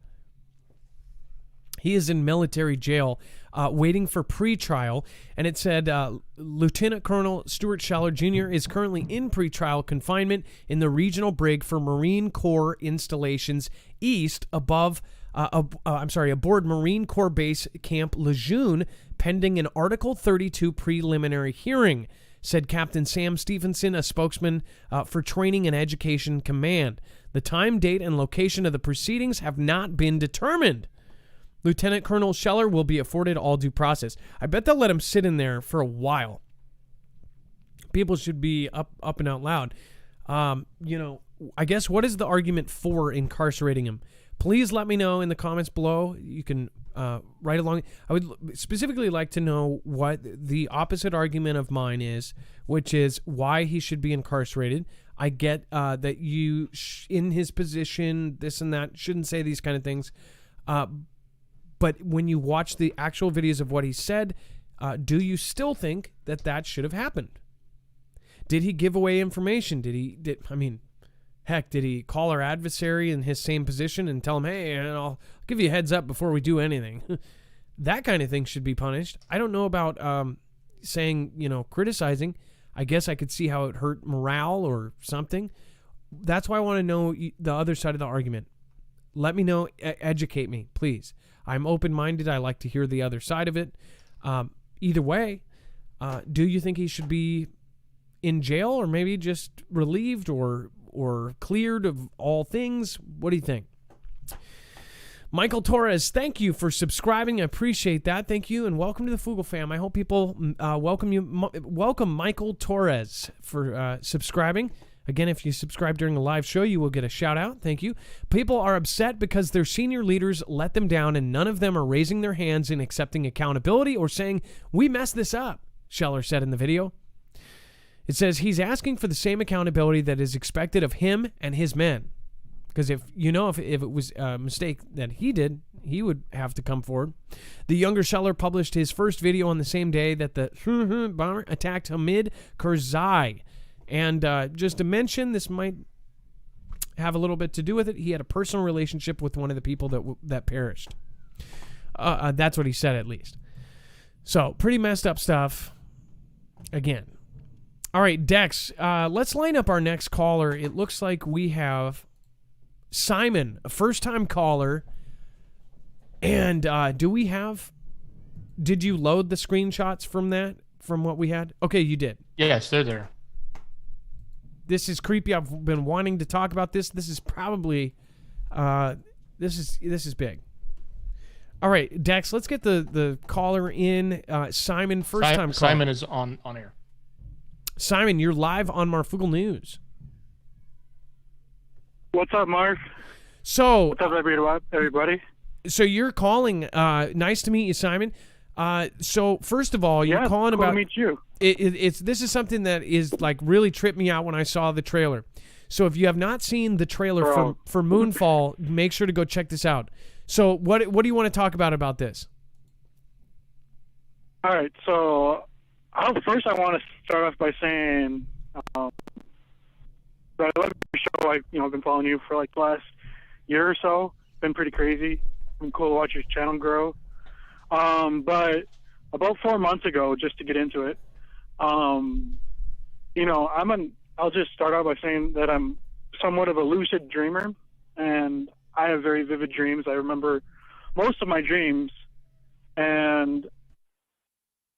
He is in military jail waiting for pretrial, and it said Lieutenant Colonel Stuart Scheller Jr. is currently in pretrial confinement in the regional brig for Marine Corps installations east aboard Marine Corps Base Camp Lejeune, pending an Article 32 preliminary hearing, said Captain Sam Stevenson, a spokesman for Training and Education Command. The time, date, and location of the proceedings have not been determined. Lieutenant Colonel Scheller will be afforded all due process. I bet they'll let him sit in there for a while. People should be up and out loud. I guess what is the argument for incarcerating him? Please let me know in the comments below. You can write along. I would specifically like to know what the opposite argument of mine is, which is why he should be incarcerated. I get that you, in his position, this and that, shouldn't say these kind of things. But when you watch the actual videos of what he said, do you still think that should have happened? Did he give away information? Did he call our adversary in his same position and tell him, hey, I'll give you a heads up before we do anything? That kind of thing should be punished. I don't know about saying, criticizing. I guess I could see how it hurt morale or something. That's why I want to know the other side of the argument. Let me know. Educate me, please. I'm open-minded. I like to hear the other side of it. Either way, do you think he should be in jail or maybe just relieved or cleared of all things? What do you think? Michael Torres, thank you for subscribing. I appreciate that. Thank you, and welcome to the Foogle fam. I hope people welcome you. Welcome Michael Torres for subscribing. Again, if you subscribe during a live show, you will get a shout out. Thank you. People are upset because their senior leaders let them down, and none of them are raising their hands and accepting accountability or saying, we messed this up, Scheller said in the video. It says he's asking for the same accountability that is expected of him and his men. Because if it was a mistake that he did, he would have to come forward. The younger Scheller published his first video on the same day that the bomber attacked Hamid Karzai. And just to mention, this might have a little bit to do with it. He had a personal relationship with one of the people that perished. That's what he said, at least. So, pretty messed up stuff. Again. All right, Dex, let's line up our next caller. It looks like we have Simon, a first-time caller. And did you load the screenshots from what we had? Okay, you did. Yes, they're there. This is creepy. I've been wanting to talk about this. This is probably, this is big. All right, Dex, let's get the caller in. Simon, first-time caller. Simon is on air. Simon, you're live on Marfoogle News. What's up, Marv? So, what's up, everybody? So you're calling. Nice to meet you, Simon. So first of all, you're calling cool about. To meet you. This is something that is like really tripped me out when I saw the trailer. So if you have not seen the trailer for Moonfall, make sure to go check this out. So what do you want to talk about this? All right. So first, I want to start off by saying that I love your show. I've been following you for like the last year or so. Been pretty crazy. Been cool to watch your channel grow. But about 4 months ago, just to get into it, I'll just start out by saying that I'm somewhat of a lucid dreamer, and I have very vivid dreams. I remember most of my dreams, and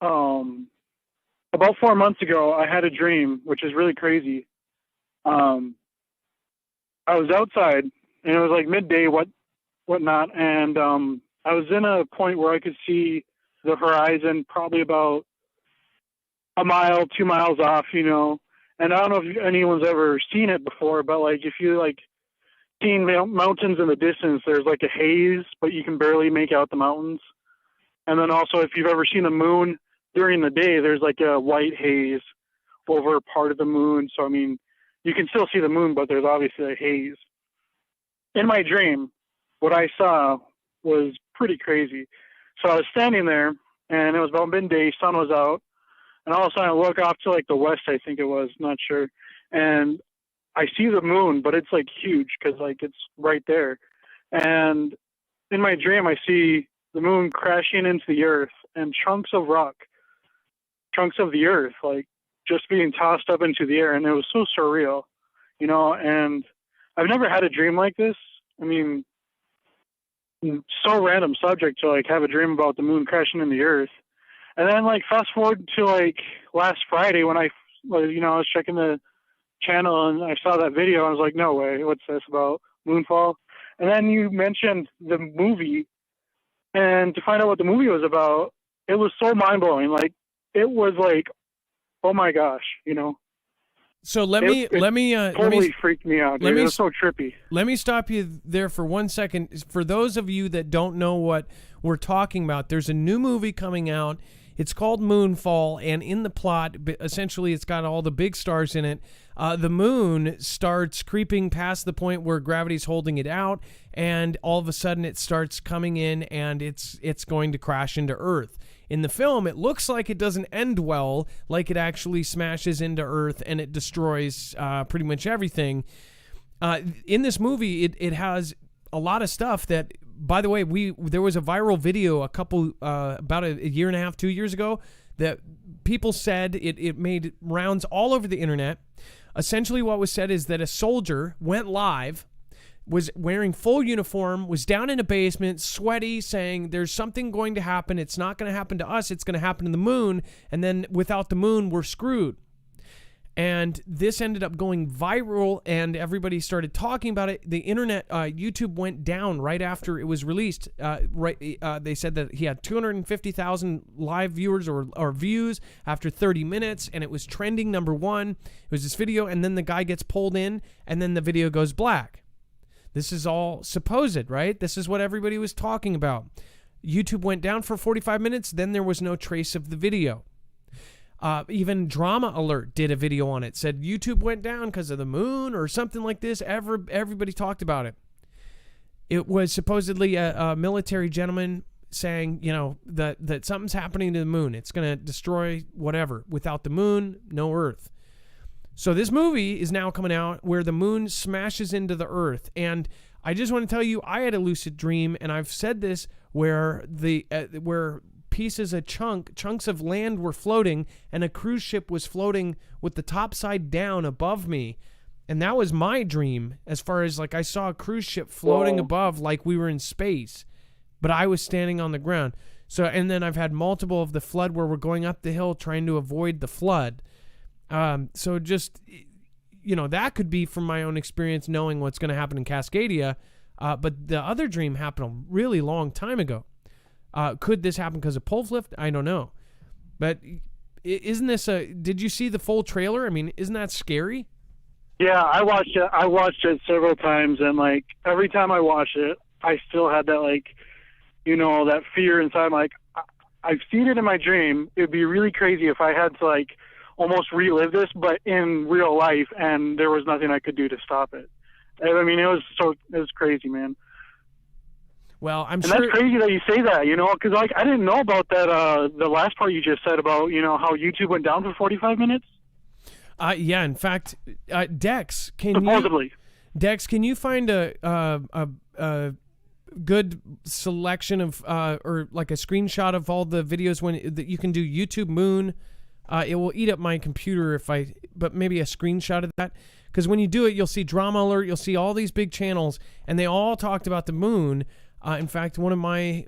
about 4 months ago, I had a dream, which is really crazy. I was outside, and it was like midday, whatnot, and I was in a point where I could see the horizon probably about a mile, 2 miles off, and I don't know if anyone's ever seen it before, but like if you like seen mountains in the distance, there's like a haze, but you can barely make out the mountains. And then also if you've ever seen the moon during the day, there's like a white haze over part of the moon. So, I mean, you can still see the moon, but there's obviously a haze. In my dream, what I saw was pretty crazy. So I was standing there, and it was about midday, sun was out, and all of a sudden I look off to like the west, I think it was, not sure, and I see the moon, but it's like huge because like it's right there. And in my dream, I see the moon crashing into the earth and chunks of the earth, like just being tossed up into the air, and it was so surreal, and I've never had a dream like this. I mean, so random subject to like have a dream about the moon crashing in the earth. And then like fast forward to like last Friday when I was checking the channel and I saw that video, I was like, no way, what's this about Moonfall? And then you mentioned the movie, and to find out what the movie was about, it was so mind-blowing. Like it was like, oh my gosh, So let me freaked me out. It was so trippy. Let me stop you there for 1 second. For those of you that don't know what we're talking about, there's a new movie coming out. It's called Moonfall, and in the plot, essentially, it's got all the big stars in it. The moon starts creeping past the point where gravity's holding it out, and all of a sudden, it starts coming in, and it's going to crash into Earth. In the film, it looks like it doesn't end well, like it actually smashes into Earth and it destroys pretty much everything. In this movie, it has a lot of stuff that, by the way, there was a viral video about a year and a half, 2 years ago, that people said it made rounds all over the internet. Essentially what was said is that a soldier went live, was wearing full uniform, was down in a basement, sweaty, saying there's something going to happen. It's not going to happen to us. It's going to happen to the moon. And then without the moon, we're screwed. And this ended up going viral, and everybody started talking about it. The internet, YouTube went down right after it was released. They said that he had 250,000 live viewers or views after 30 minutes, and it was trending #1. It was this video, and then the guy gets pulled in, and then the video goes black. This is all supposed, right? This is what everybody was talking about. YouTube went down for 45 minutes. Then there was no trace of the video. Even Drama Alert did a video on it, said YouTube went down because of the moon or something like this. Everybody talked about it. It was supposedly a military gentleman saying, that something's happening to the moon. It's going to destroy whatever. Without the moon, no Earth. So this movie is now coming out where the moon smashes into the Earth. And I just want to tell you, I had a lucid dream, and I've said this, where where pieces of chunks of land were floating, and a cruise ship was floating with the top side down above me. And that was my dream, as far as I saw a cruise ship floating above like we were in space, but I was standing on the ground. So, and then I've had multiple of the flood where we're going up the hill trying to avoid the flood. So just, that could be from my own experience knowing what's going to happen in Cascadia. But the other dream happened a really long time ago. Could this happen because of pole lift? I don't know. But isn't this did you see the full trailer? I mean, isn't that scary? Yeah, I watched it. I watched it several times, and every time I watched it, I still had that that fear inside. I've seen it in my dream. It'd be really crazy if I had to almost relive this, but in real life, and there was nothing I could do to stop it. I mean, it was crazy, man. Well, and that's crazy that you say that, because I didn't know about that. The last part you just said about how YouTube went down for 45 minutes. Yeah. In fact, Dex, supposedly. Dex, can you find a good selection of or a screenshot of all the videos that you can do YouTube Moon? It will eat up my computer but maybe a screenshot of that. Because when you do it, you'll see Drama Alert, you'll see all these big channels, and they all talked about the moon. In fact, one of my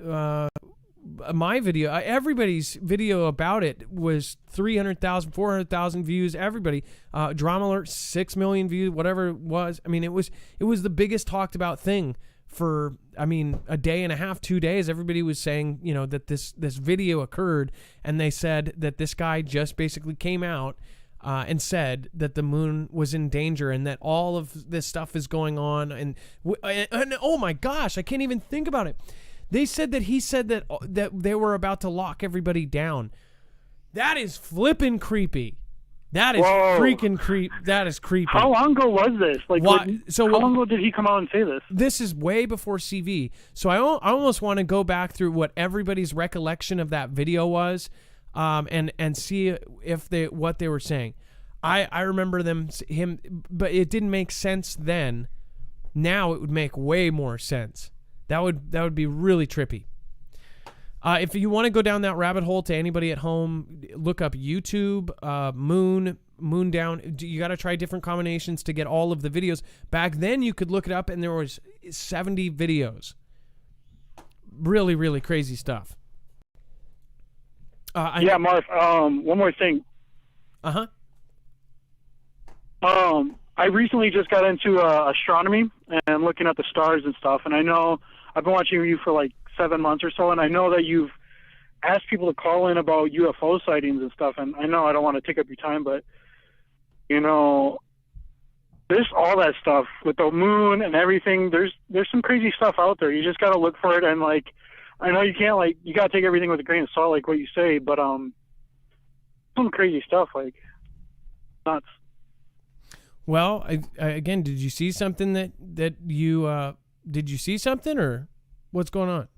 video, everybody's video about it was 300,000, 400,000 views. Everybody, Drama Alert, 6 million views, whatever it was. I mean, it was the biggest talked about thing for, a day and a half, 2 days. Everybody was saying, that this video occurred, and they said that this guy just basically came out and said that the moon was in danger and that all of this stuff is going on. And oh my gosh, I can't even think about it. They said that he said that they were about to lock everybody down. That is flippin' creepy. That is freaking creep. That is creepy. How long ago was this? How long ago did he come out and say this? This is way before CV. So I almost want to go back through what everybody's recollection of that video was, and see if what they were saying. I remember him, but it didn't make sense then. Now it would make way more sense. That would be really trippy. If you want to go down that rabbit hole, to anybody at home, look up YouTube, moon down. You got to try different combinations to get all of the videos. Back then, you could look it up, and there was 70 videos. Really, really crazy stuff. Marv. One more thing. I recently just got into astronomy and looking at the stars and stuff, and I know I've been watching you for 7 months or so, and I know that you've asked people to call in about UFO sightings and stuff, and I know I don't want to take up your time, but there's all that stuff with the moon and everything. There's some crazy stuff out there. You just got to look for it, and I know you can't you got to take everything with a grain of salt, like what you say, but some crazy stuff, nuts. Well, again, did you see something that you did you see something, or what's going on?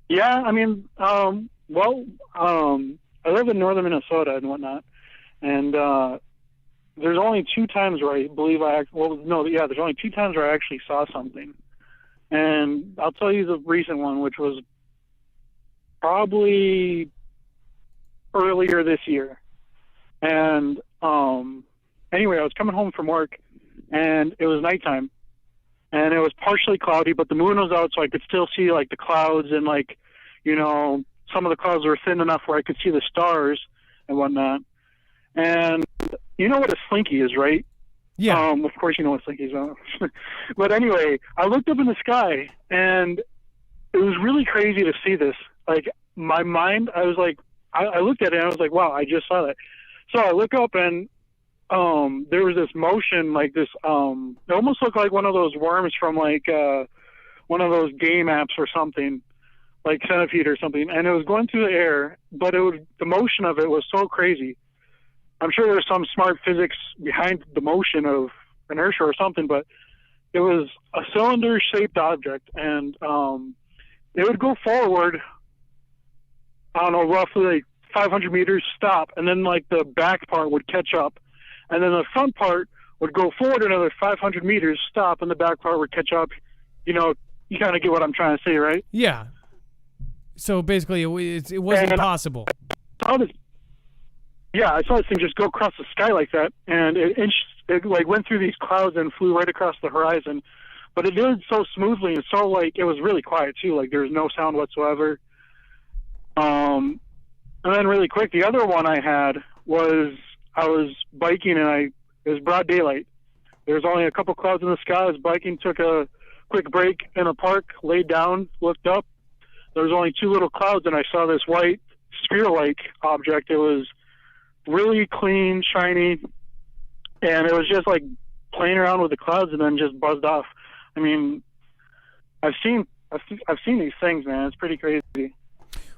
Yeah, I live in northern Minnesota and whatnot, and there's only 2 times where I believe there's only 2 times where I actually saw something, and I'll tell you the recent one, which was probably earlier this year, and anyway, I was coming home from work, and it was nighttime, and it was partially cloudy, but the moon was out, so I could still see the clouds, and some of the clouds were thin enough where I could see the stars and whatnot. And you know what a slinky is, right? Yeah. Of course you know what slinky is. But anyway, I looked up in the sky, and it was really crazy to see this. My mind, I was I looked at it, and I was like, wow, I just saw that. So I look up, and there was this motion, this, it almost looked like one of those worms from one of those game apps or something, like Centipede or something, and it was going through the air, but the motion of it was so crazy. I'm sure there's some smart physics behind the motion of inertia or something, but it was a cylinder-shaped object, and it would go forward, I don't know, roughly like 500 meters, stop, and then like the back part would catch up, and then the front part would go forward another 500 meters, stop, and the back part would catch up. You know, you kind of get what I'm trying to say, right? Yeah. So basically, it wasn't possible. I saw this thing just go across the sky like that, and it like went through these clouds and flew right across the horizon. But it did it so smoothly, and so like it was really quiet too. Like there was no sound whatsoever. And then really quick, the other one I had was I was biking and it was broad daylight. There was only a couple clouds in the sky. I was biking, took a quick break in a park, laid down, looked up. There was only 2 little clouds, and I saw this white sphere-like object. It was really clean, shiny, and it was just like playing around with the clouds and then just buzzed off. I mean, I've seen these things, man. It's pretty crazy.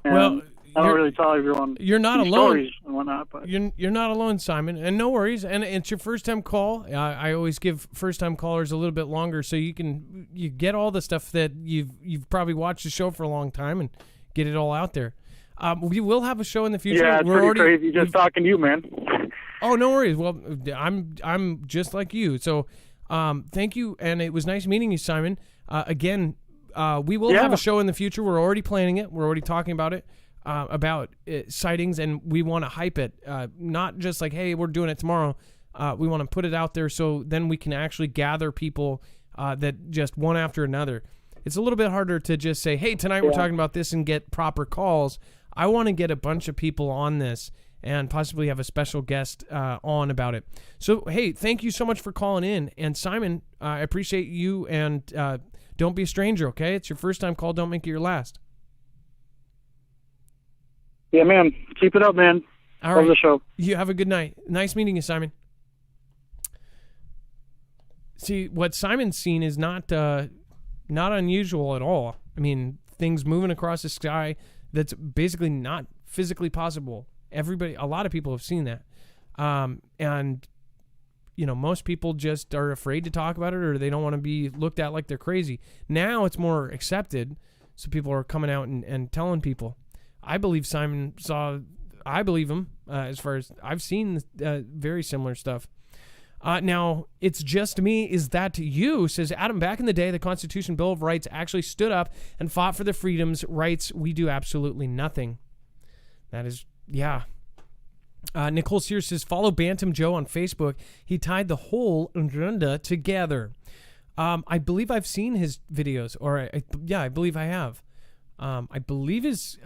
And well, I don't really tell everyone. You're not alone. Stories and whatnot, but you're not alone, Simon, and no worries. And it's your first time call. I always give first time callers a little bit longer so you get all the stuff that you've probably watched the show for a long time and get it all out there. We will have a show in the future. Yeah, it's pretty crazy just talking to you, man. Oh, no worries. Well, I'm just like you. So, thank you, and it was nice meeting you, Simon. Again, we will have a show in the future. We're already planning it. We're already talking about it. About sightings, and we want to hype it, not just like, hey, we're doing it tomorrow. We want to put it out there so then we can actually gather people that just one after another. It's a little bit harder to just say, hey, tonight we're talking about this and get proper calls. I want to get a bunch of people on this and possibly have a special guest on about it. So, hey, thank you so much for calling in. And Simon, I appreciate you, and don't be a stranger, okay? It's your first time call. Don't make it your last. Yeah, man. Keep it up, man. All Love right. the show. You have a good night. Nice meeting you, Simon. See, what Simon's seen is not unusual at all. I mean, things moving across the sky that's basically not physically possible. A lot of people have seen that. And, you know, most people just are afraid to talk about it, or they don't want to be looked at like they're crazy. Now it's more accepted, so people are coming out and telling people. I believe Simon saw, I believe him, as far as I've seen very similar stuff. Now, it's just me. Is that you? Says Adam, back in the day, the Constitution Bill of Rights actually stood up and fought for the freedoms, rights. We do absolutely nothing. That is, yeah. Nicole Sears says, follow Bantam Joe on Facebook. He tied the whole agenda together. I believe I've seen his videos, or I believe I have. I believe he's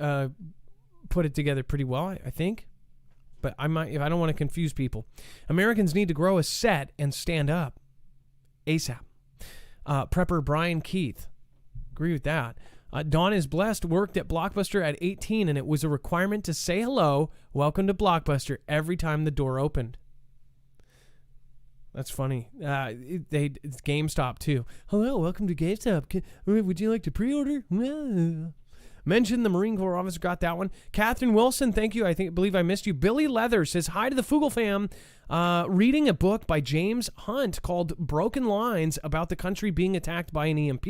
put it together pretty well, I think. But I don't want to confuse people. Americans need to grow a set and stand up. ASAP. Prepper Brian Keith. Agree with that. Dawn is blessed, worked at Blockbuster at 18, and it was a requirement to say hello, welcome to Blockbuster, every time the door opened. That's funny. It's GameStop, too. Hello, welcome to GameStop. Would you like to pre-order? Mention the Marine Corps officer, got that one. Catherine Wilson, thank you. I believe I missed you. Billy Leather says, hi to the Foogle fam. Reading a book by James Hunt called Broken Lines about the country being attacked by an EMP.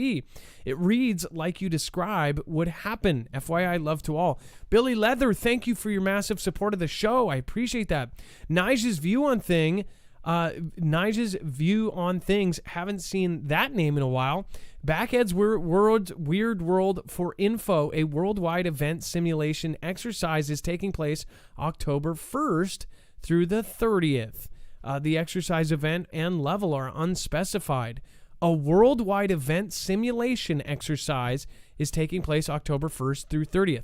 It reads like you describe would happen. FYI, love to all. Billy Leather, thank you for your massive support of the show. I appreciate that. Nigel's view on things, haven't seen that name in a while. Backhead's Weird World for Info, a worldwide event simulation exercise is taking place October 1st through the 30th. The exercise event and level are unspecified. A worldwide event simulation exercise is taking place October 1st through 30th.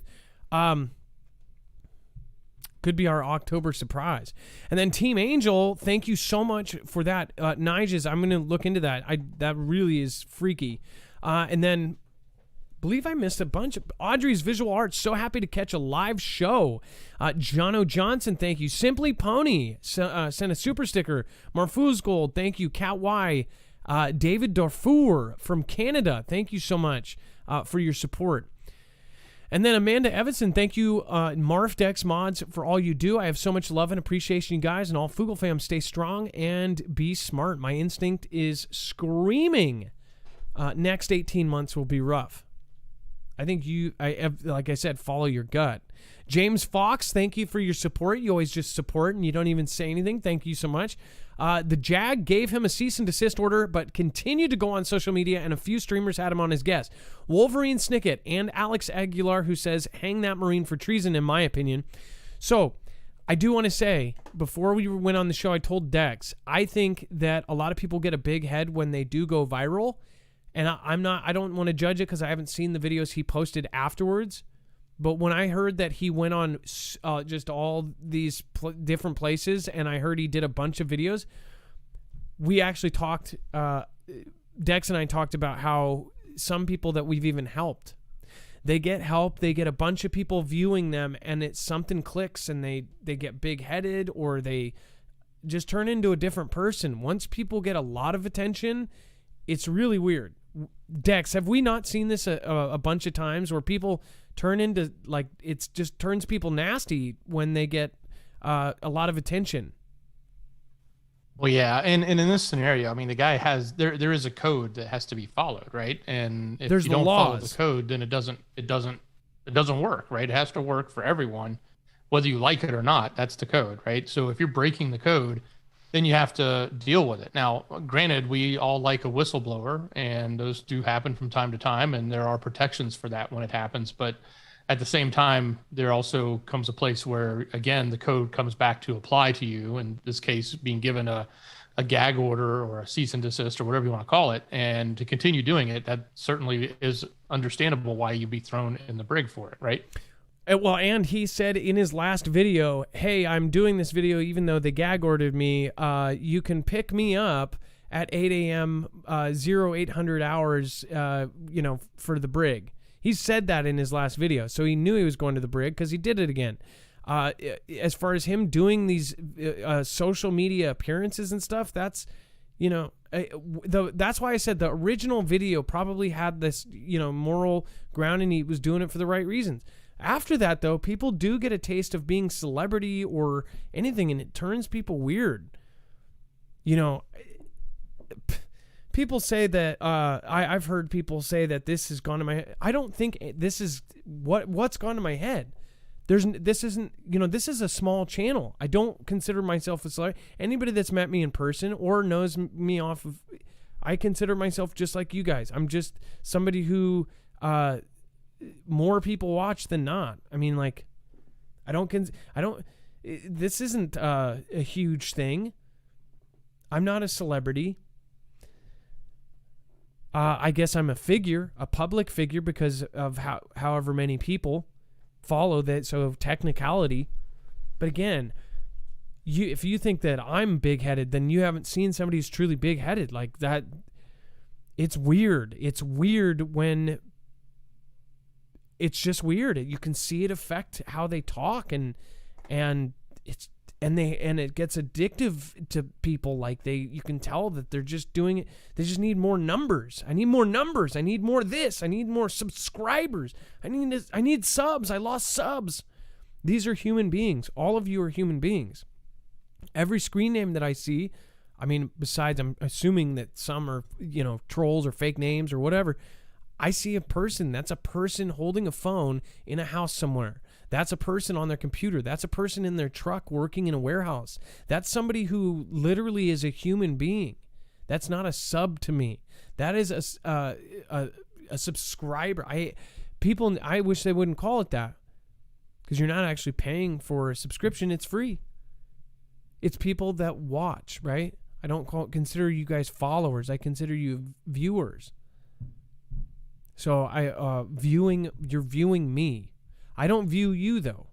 Could be our October surprise. And then Team Angel, thank you so much for that. Niges, I'm going to look into that. That really is freaky. And then, believe I missed a bunch. Audrey's Visual Arts, so happy to catch a live show. Jono Johnson, thank you. Simply Pony sent a super sticker. Marfoogle, thank you. Cat Y. David Darfour from Canada, thank you so much for your support. And then Amanda Evanson, thank you, Dex Mods, for all you do. I have so much love and appreciation, you guys, and all Foogle fam. Stay strong and be smart. My instinct is screaming. Next 18 months will be rough. I think like I said, follow your gut. James Fox, thank you for your support. You always just support and you don't even say anything. Thank you so much. The JAG gave him a cease and desist order, but continued to go on social media, and a few streamers had him on as guest. Wolverine Snicket and Alex Aguilar, who says, hang that Marine for treason, in my opinion. So I do want to say, before we went on the show, I told Dex, I think that a lot of people get a big head when they do go viral. And I don't want to judge it because I haven't seen the videos he posted afterwards. But when I heard that he went on just all these different places, and I heard he did a bunch of videos, we actually talked, Dex and I talked about how some people that we've even helped, they get help, they get a bunch of people viewing them, and something clicks, and they get big-headed, or they just turn into a different person. Once people get a lot of attention, it's really weird. Dex, have we not seen this a bunch of times where people turn into, like, it just turns people nasty when they get a lot of attention? Well, yeah, and in this scenario, I mean, the guy has there is a code that has to be followed, right? And if There's you don't laws. follow the code, then it doesn't work, right? It has to work for everyone, whether you like it or not. That's the code, right? So if you're breaking the code, then you have to deal with it. Now, granted, we all like a whistleblower, and those do happen from time to time, and there are protections for that when it happens. But at the same time, there also comes a place where, again, the code comes back to apply to you, in this case, being given a gag order or a cease and desist or whatever you want to call it, and to continue doing it, that certainly is understandable why you'd be thrown in the brig for it, right? Well, and he said in his last video, hey, I'm doing this video even though they gag ordered me. You can pick me up at 8 a.m. 0800 hours, for the brig. He said that in his last video, so he knew he was going to the brig because he did it again. As far as him doing these social media appearances and stuff, that's, that's why I said the original video probably had this, moral ground, and he was doing it for the right reasons. After that, though, people do get a taste of being celebrity or anything, and it turns people weird. People say that, I've heard people say that this has gone to my head. I don't think this is what's gone to my head. This is a small channel. I don't consider myself a celebrity. Anybody that's met me in person or knows me off of, I consider myself just like you guys. I'm just somebody who, more people watch than not. I mean, like, this isn't a huge thing. I'm not a celebrity. I guess I'm a public figure because of however many people follow that. So technicality, but again, if you think that I'm big-headed, then you haven't seen somebody who's truly big-headed like that. It's weird. It's weird when it's just weird. You can see it affect how they talk, and it gets addictive to people. Like you can tell that they're just doing it. They just need more numbers. I need more numbers. I need more this. I need more subscribers. I need subs. I lost subs. These are human beings. All of you are human beings. Every screen name that I see, I mean, besides I'm assuming that some are, trolls or fake names or whatever, I see a person. That's a person holding a phone in a house somewhere. That's a person on their computer. That's a person in their truck working in a warehouse. That's somebody who literally is a human being. That's not a sub to me. That is a subscriber. I wish they wouldn't call it that, because you're not actually paying for a subscription. It's free. It's people that watch, right? I don't consider you guys followers. I consider you viewers. So you're viewing me. I don't view you, though.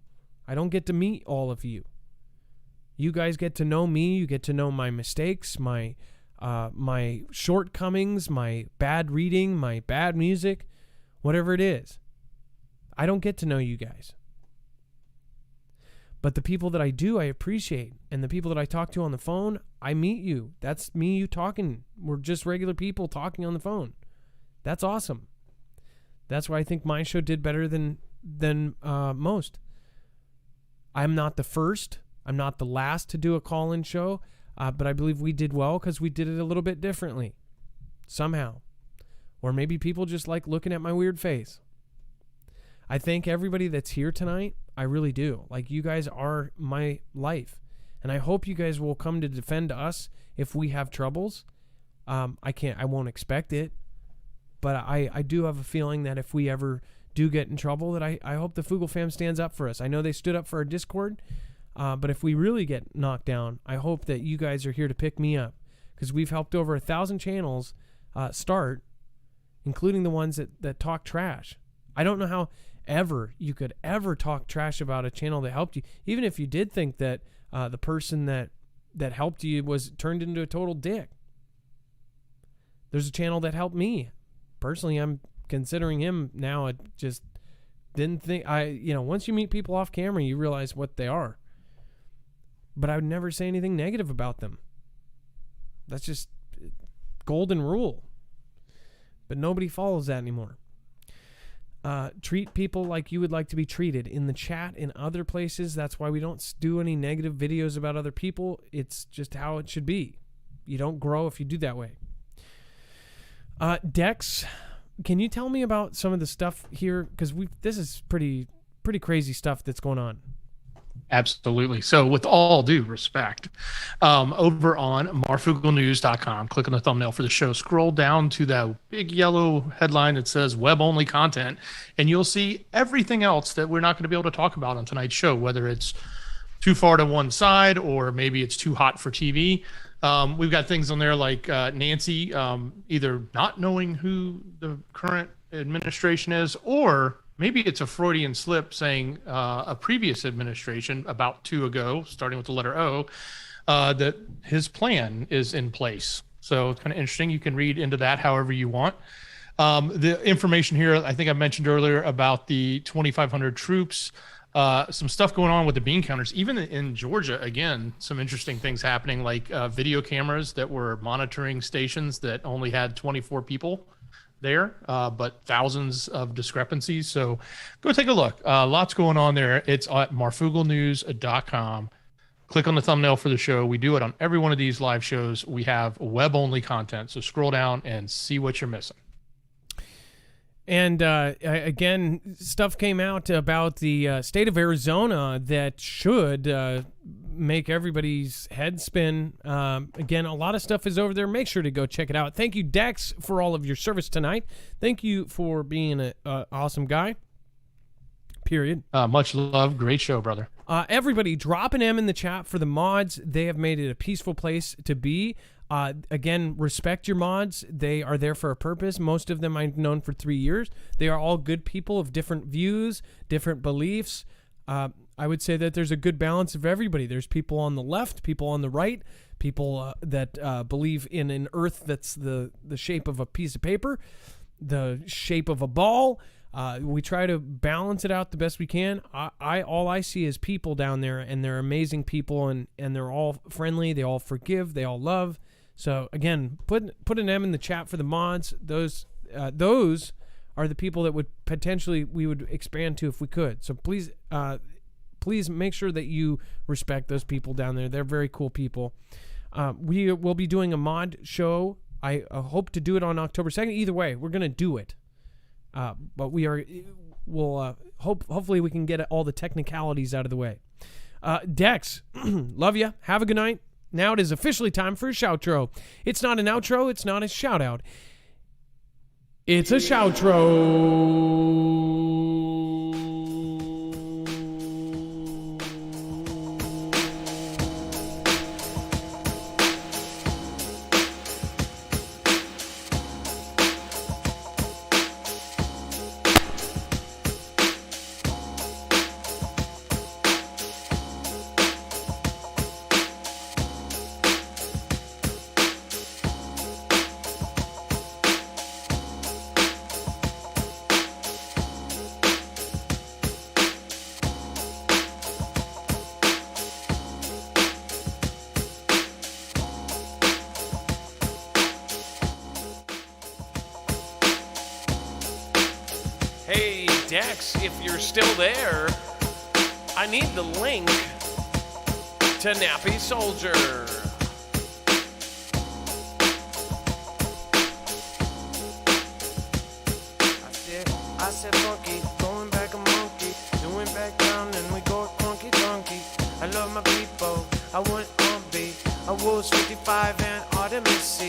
I don't get to meet all of you. You guys get to know me. You get to know my mistakes, my shortcomings, my bad reading, my bad music, whatever it is. I don't get to know you guys. But the people that I do, I appreciate. And the people that I talk to on the phone, I meet you. That's me, you talking. We're just regular people talking on the phone. That's awesome. That's why I think my show did better than than most. I'm not the first. I'm not the last to do a call-in show, but I believe we did well because we did it a little bit differently, somehow. Or maybe people just like looking at my weird face. I thank everybody that's here tonight. I really do. Like, you guys are my life. And I hope you guys will come to defend us if we have troubles. I won't expect it. But I do have a feeling that if we ever do get in trouble, that I hope the Foogle fam stands up for us. I know they stood up for our Discord. But if we really get knocked down, I hope that you guys are here to pick me up. Because we've helped over 1,000 channels start, including the ones that talk trash. I don't know how you could ever talk trash about a channel that helped you, even if you did think that the person that helped you was turned into a total dick. There's a channel that helped me. Personally, I'm considering him now. I just didn't think once you meet people off camera, you realize what they are. But I would never say anything negative about them. That's just golden rule. But nobody follows that anymore. Treat people like you would like to be treated in the chat, in other places. That's why we don't do any negative videos about other people. It's just how it should be. You don't grow if you do that way. Dex, can you tell me about some of the stuff here? Because this is pretty crazy stuff that's going on. Absolutely. So with all due respect, over on marfooglenews.com, click on the thumbnail for the show, scroll down to that big yellow headline that says web-only content, and you'll see everything else that we're not going to be able to talk about on tonight's show, whether it's too far to one side or maybe it's too hot for TV. We've got things on there like Nancy either not knowing who the current administration is, or maybe it's a Freudian slip saying a previous administration about 2 ago, starting with the letter O, that his plan is in place. So it's kind of interesting. You can read into that however you want. The information here, I think I mentioned earlier about the 2,500 troops, some stuff going on with the bean counters. Even in Georgia, again, some interesting things happening, like video cameras that were monitoring stations that only had 24 people there, but thousands of discrepancies. So go take a look. Lots going on there. It's at marfooglenews.com. Click on the thumbnail for the show. We do it on every one of these live shows. We have web-only content. So scroll down and see what you're missing. And again, stuff came out about the state of Arizona that should make everybody's head spin. Again, a lot of stuff is over there. Make sure to go check it out. Thank you, Dex, for all of your service tonight. Thank you for being an awesome guy. Period. Much love. Great show, brother. Everybody, drop an M in the chat for the mods. They have made it a peaceful place to be. Again, respect your mods. They are there for a purpose. Most of them I've known for 3 years. They are all good people of different views, different beliefs. I would say that there's a good balance of everybody. There's people on the left, people on the right, people that believe in an earth that's the shape of a piece of paper, the shape of a ball. We try to balance it out the best we can. All I see is people down there, and they're amazing people, and they're all friendly. They all forgive. They all love. So again, put an M in the chat for the mods. Those are the people that would potentially we would expand to if we could. So please make sure that you respect those people down there. They're very cool people. We will be doing a mod show. I hope to do it on October 2nd. Either way, we're gonna do it. But hopefully we can get all the technicalities out of the way. Dex, love you. Have a good night. Now it is officially time for a shoutro. It's not an outro. It's not a shout out. It's a shoutro. Dex, if you're still there, I need the link to Nappy Soldier. I said funky, going back a monkey, doing back down and we go crunky drunky. I love my people, I want on beat. I was 55 and Artemis.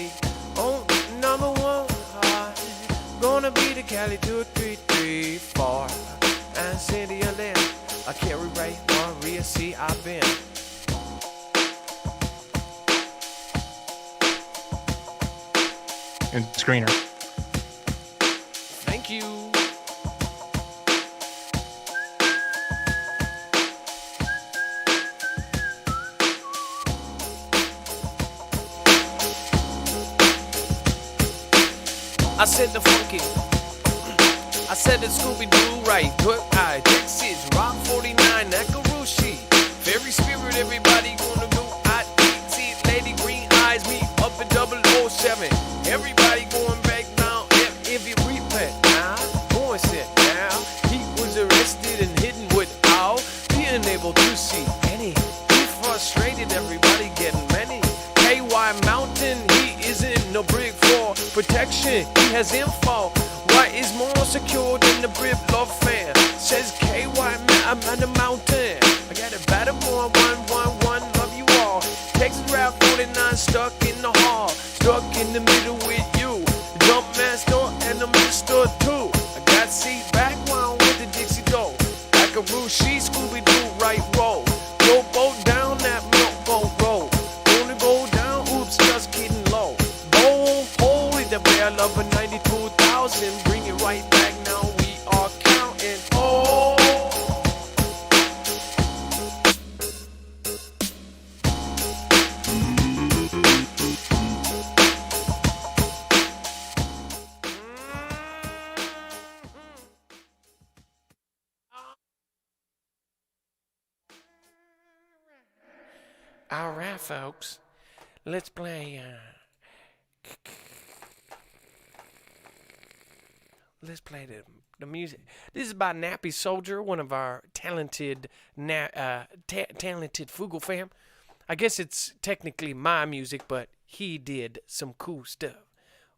Oh, number one, gonna be the Cali 2, 3, 3, 4. And City of Lynn, I carry Ray, Maria, see, I've been. And screener. Thank you. I said the funky, I said the Scooby-Doo right, good eye, Texas, Rock 49, Nakarushi, Fairy Spirit, everybody gonna do I see Lady Green Eyes, me up at 007, everybody going back down, if you repeat now, boy said now, he was arrested and hidden without being able to see any, he frustrated, everybody getting many, KY Mountain, he isn't no brick for protection, he has info. Why is more secure than the Brit Love fan? Says KY man, I'm on the mountain. I got a better boy, 111, love you all. Texas Route 49 stuck in the hall, stuck in the middle with you. Jump master and the mister too. I got seat back one with the Dixie dough. Like a Rushi, Scooby-Doo, right roll. Go boat down that milk boat road. Gonna go down, oops, just kidding low. Bowl, holy the barrel of a 92,000. Bring it right back now, we are counting. Oh. All right, folks. Let's play. Let's play the music. This is by Nappy Soldier, one of our talented talented Foogle fam. I guess it's technically my music, but he did some cool stuff.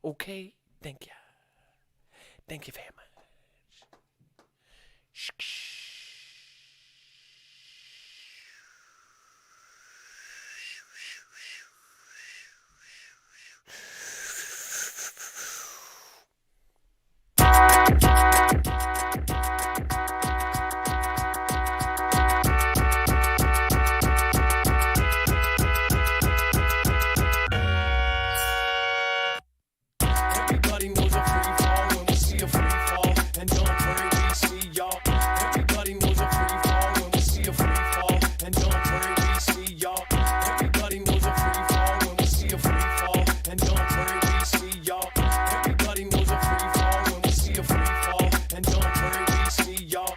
Okay, thank you. Thank you very much. Everybody knows a free fall when we see a free fall, and don't worry, we see y'all. Everybody knows a free fall when we see a free fall, and don't worry, we see y'all. Everybody knows a free fall when we see a free fall, and don't worry, we see y'all. Everybody knows a free fall when we see a free fall, and don't worry, we see y'all.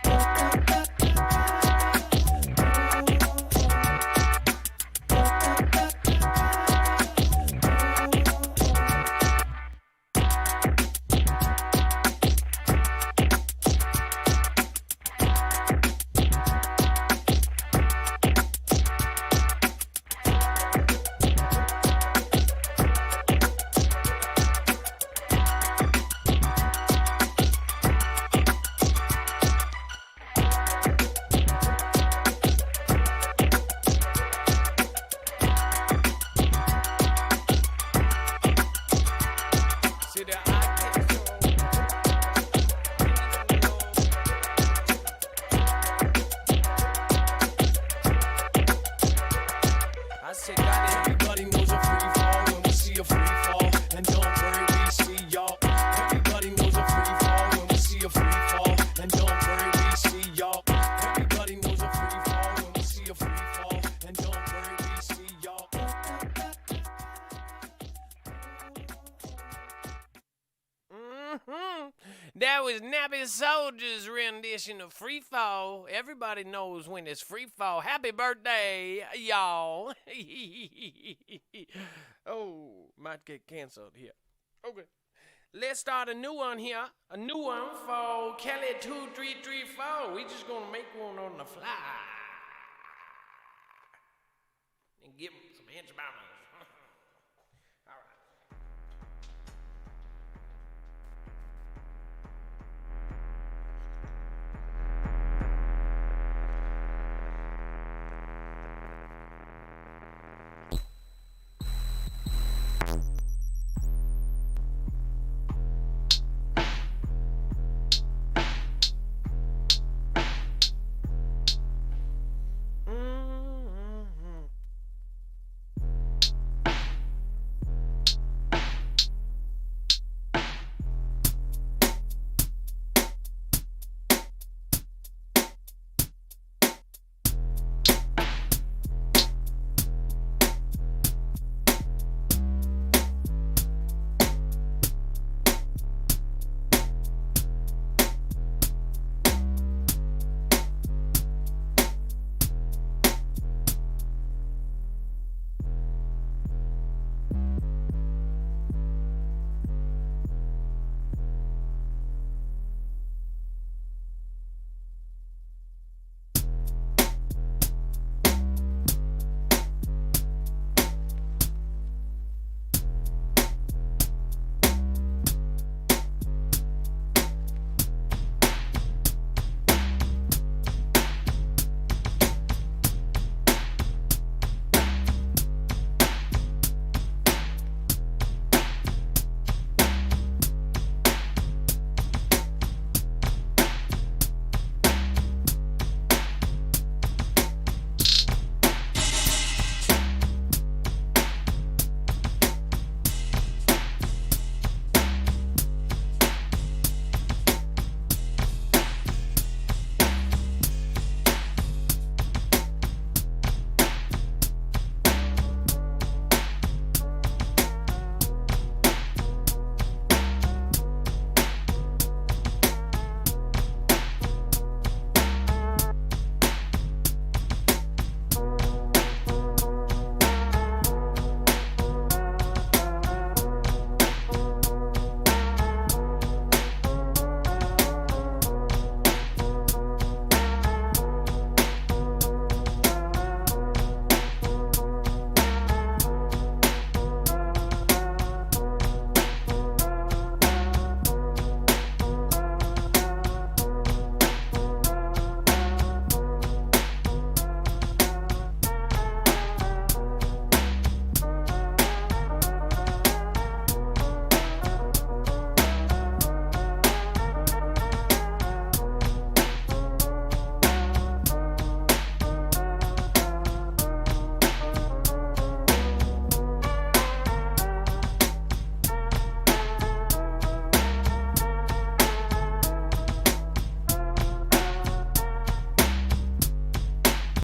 Everybody knows a free fall when we see a free fall, and don't worry, we see y'all. Everybody knows a free fall when we see a free fall, and don't worry, we see y'all. Everybody knows a free fall when we see a free fall, and don't worry, we see y'all. That was Nappy Soldier's rendition of Free Fall. Everybody knows when it's Free Fall. Happy birthday, y'all. Oh, might get canceled here. Okay. Let's start a new one here. A new one for Kelly 2334. We just gonna make one on the fly. And give him some antibiotics.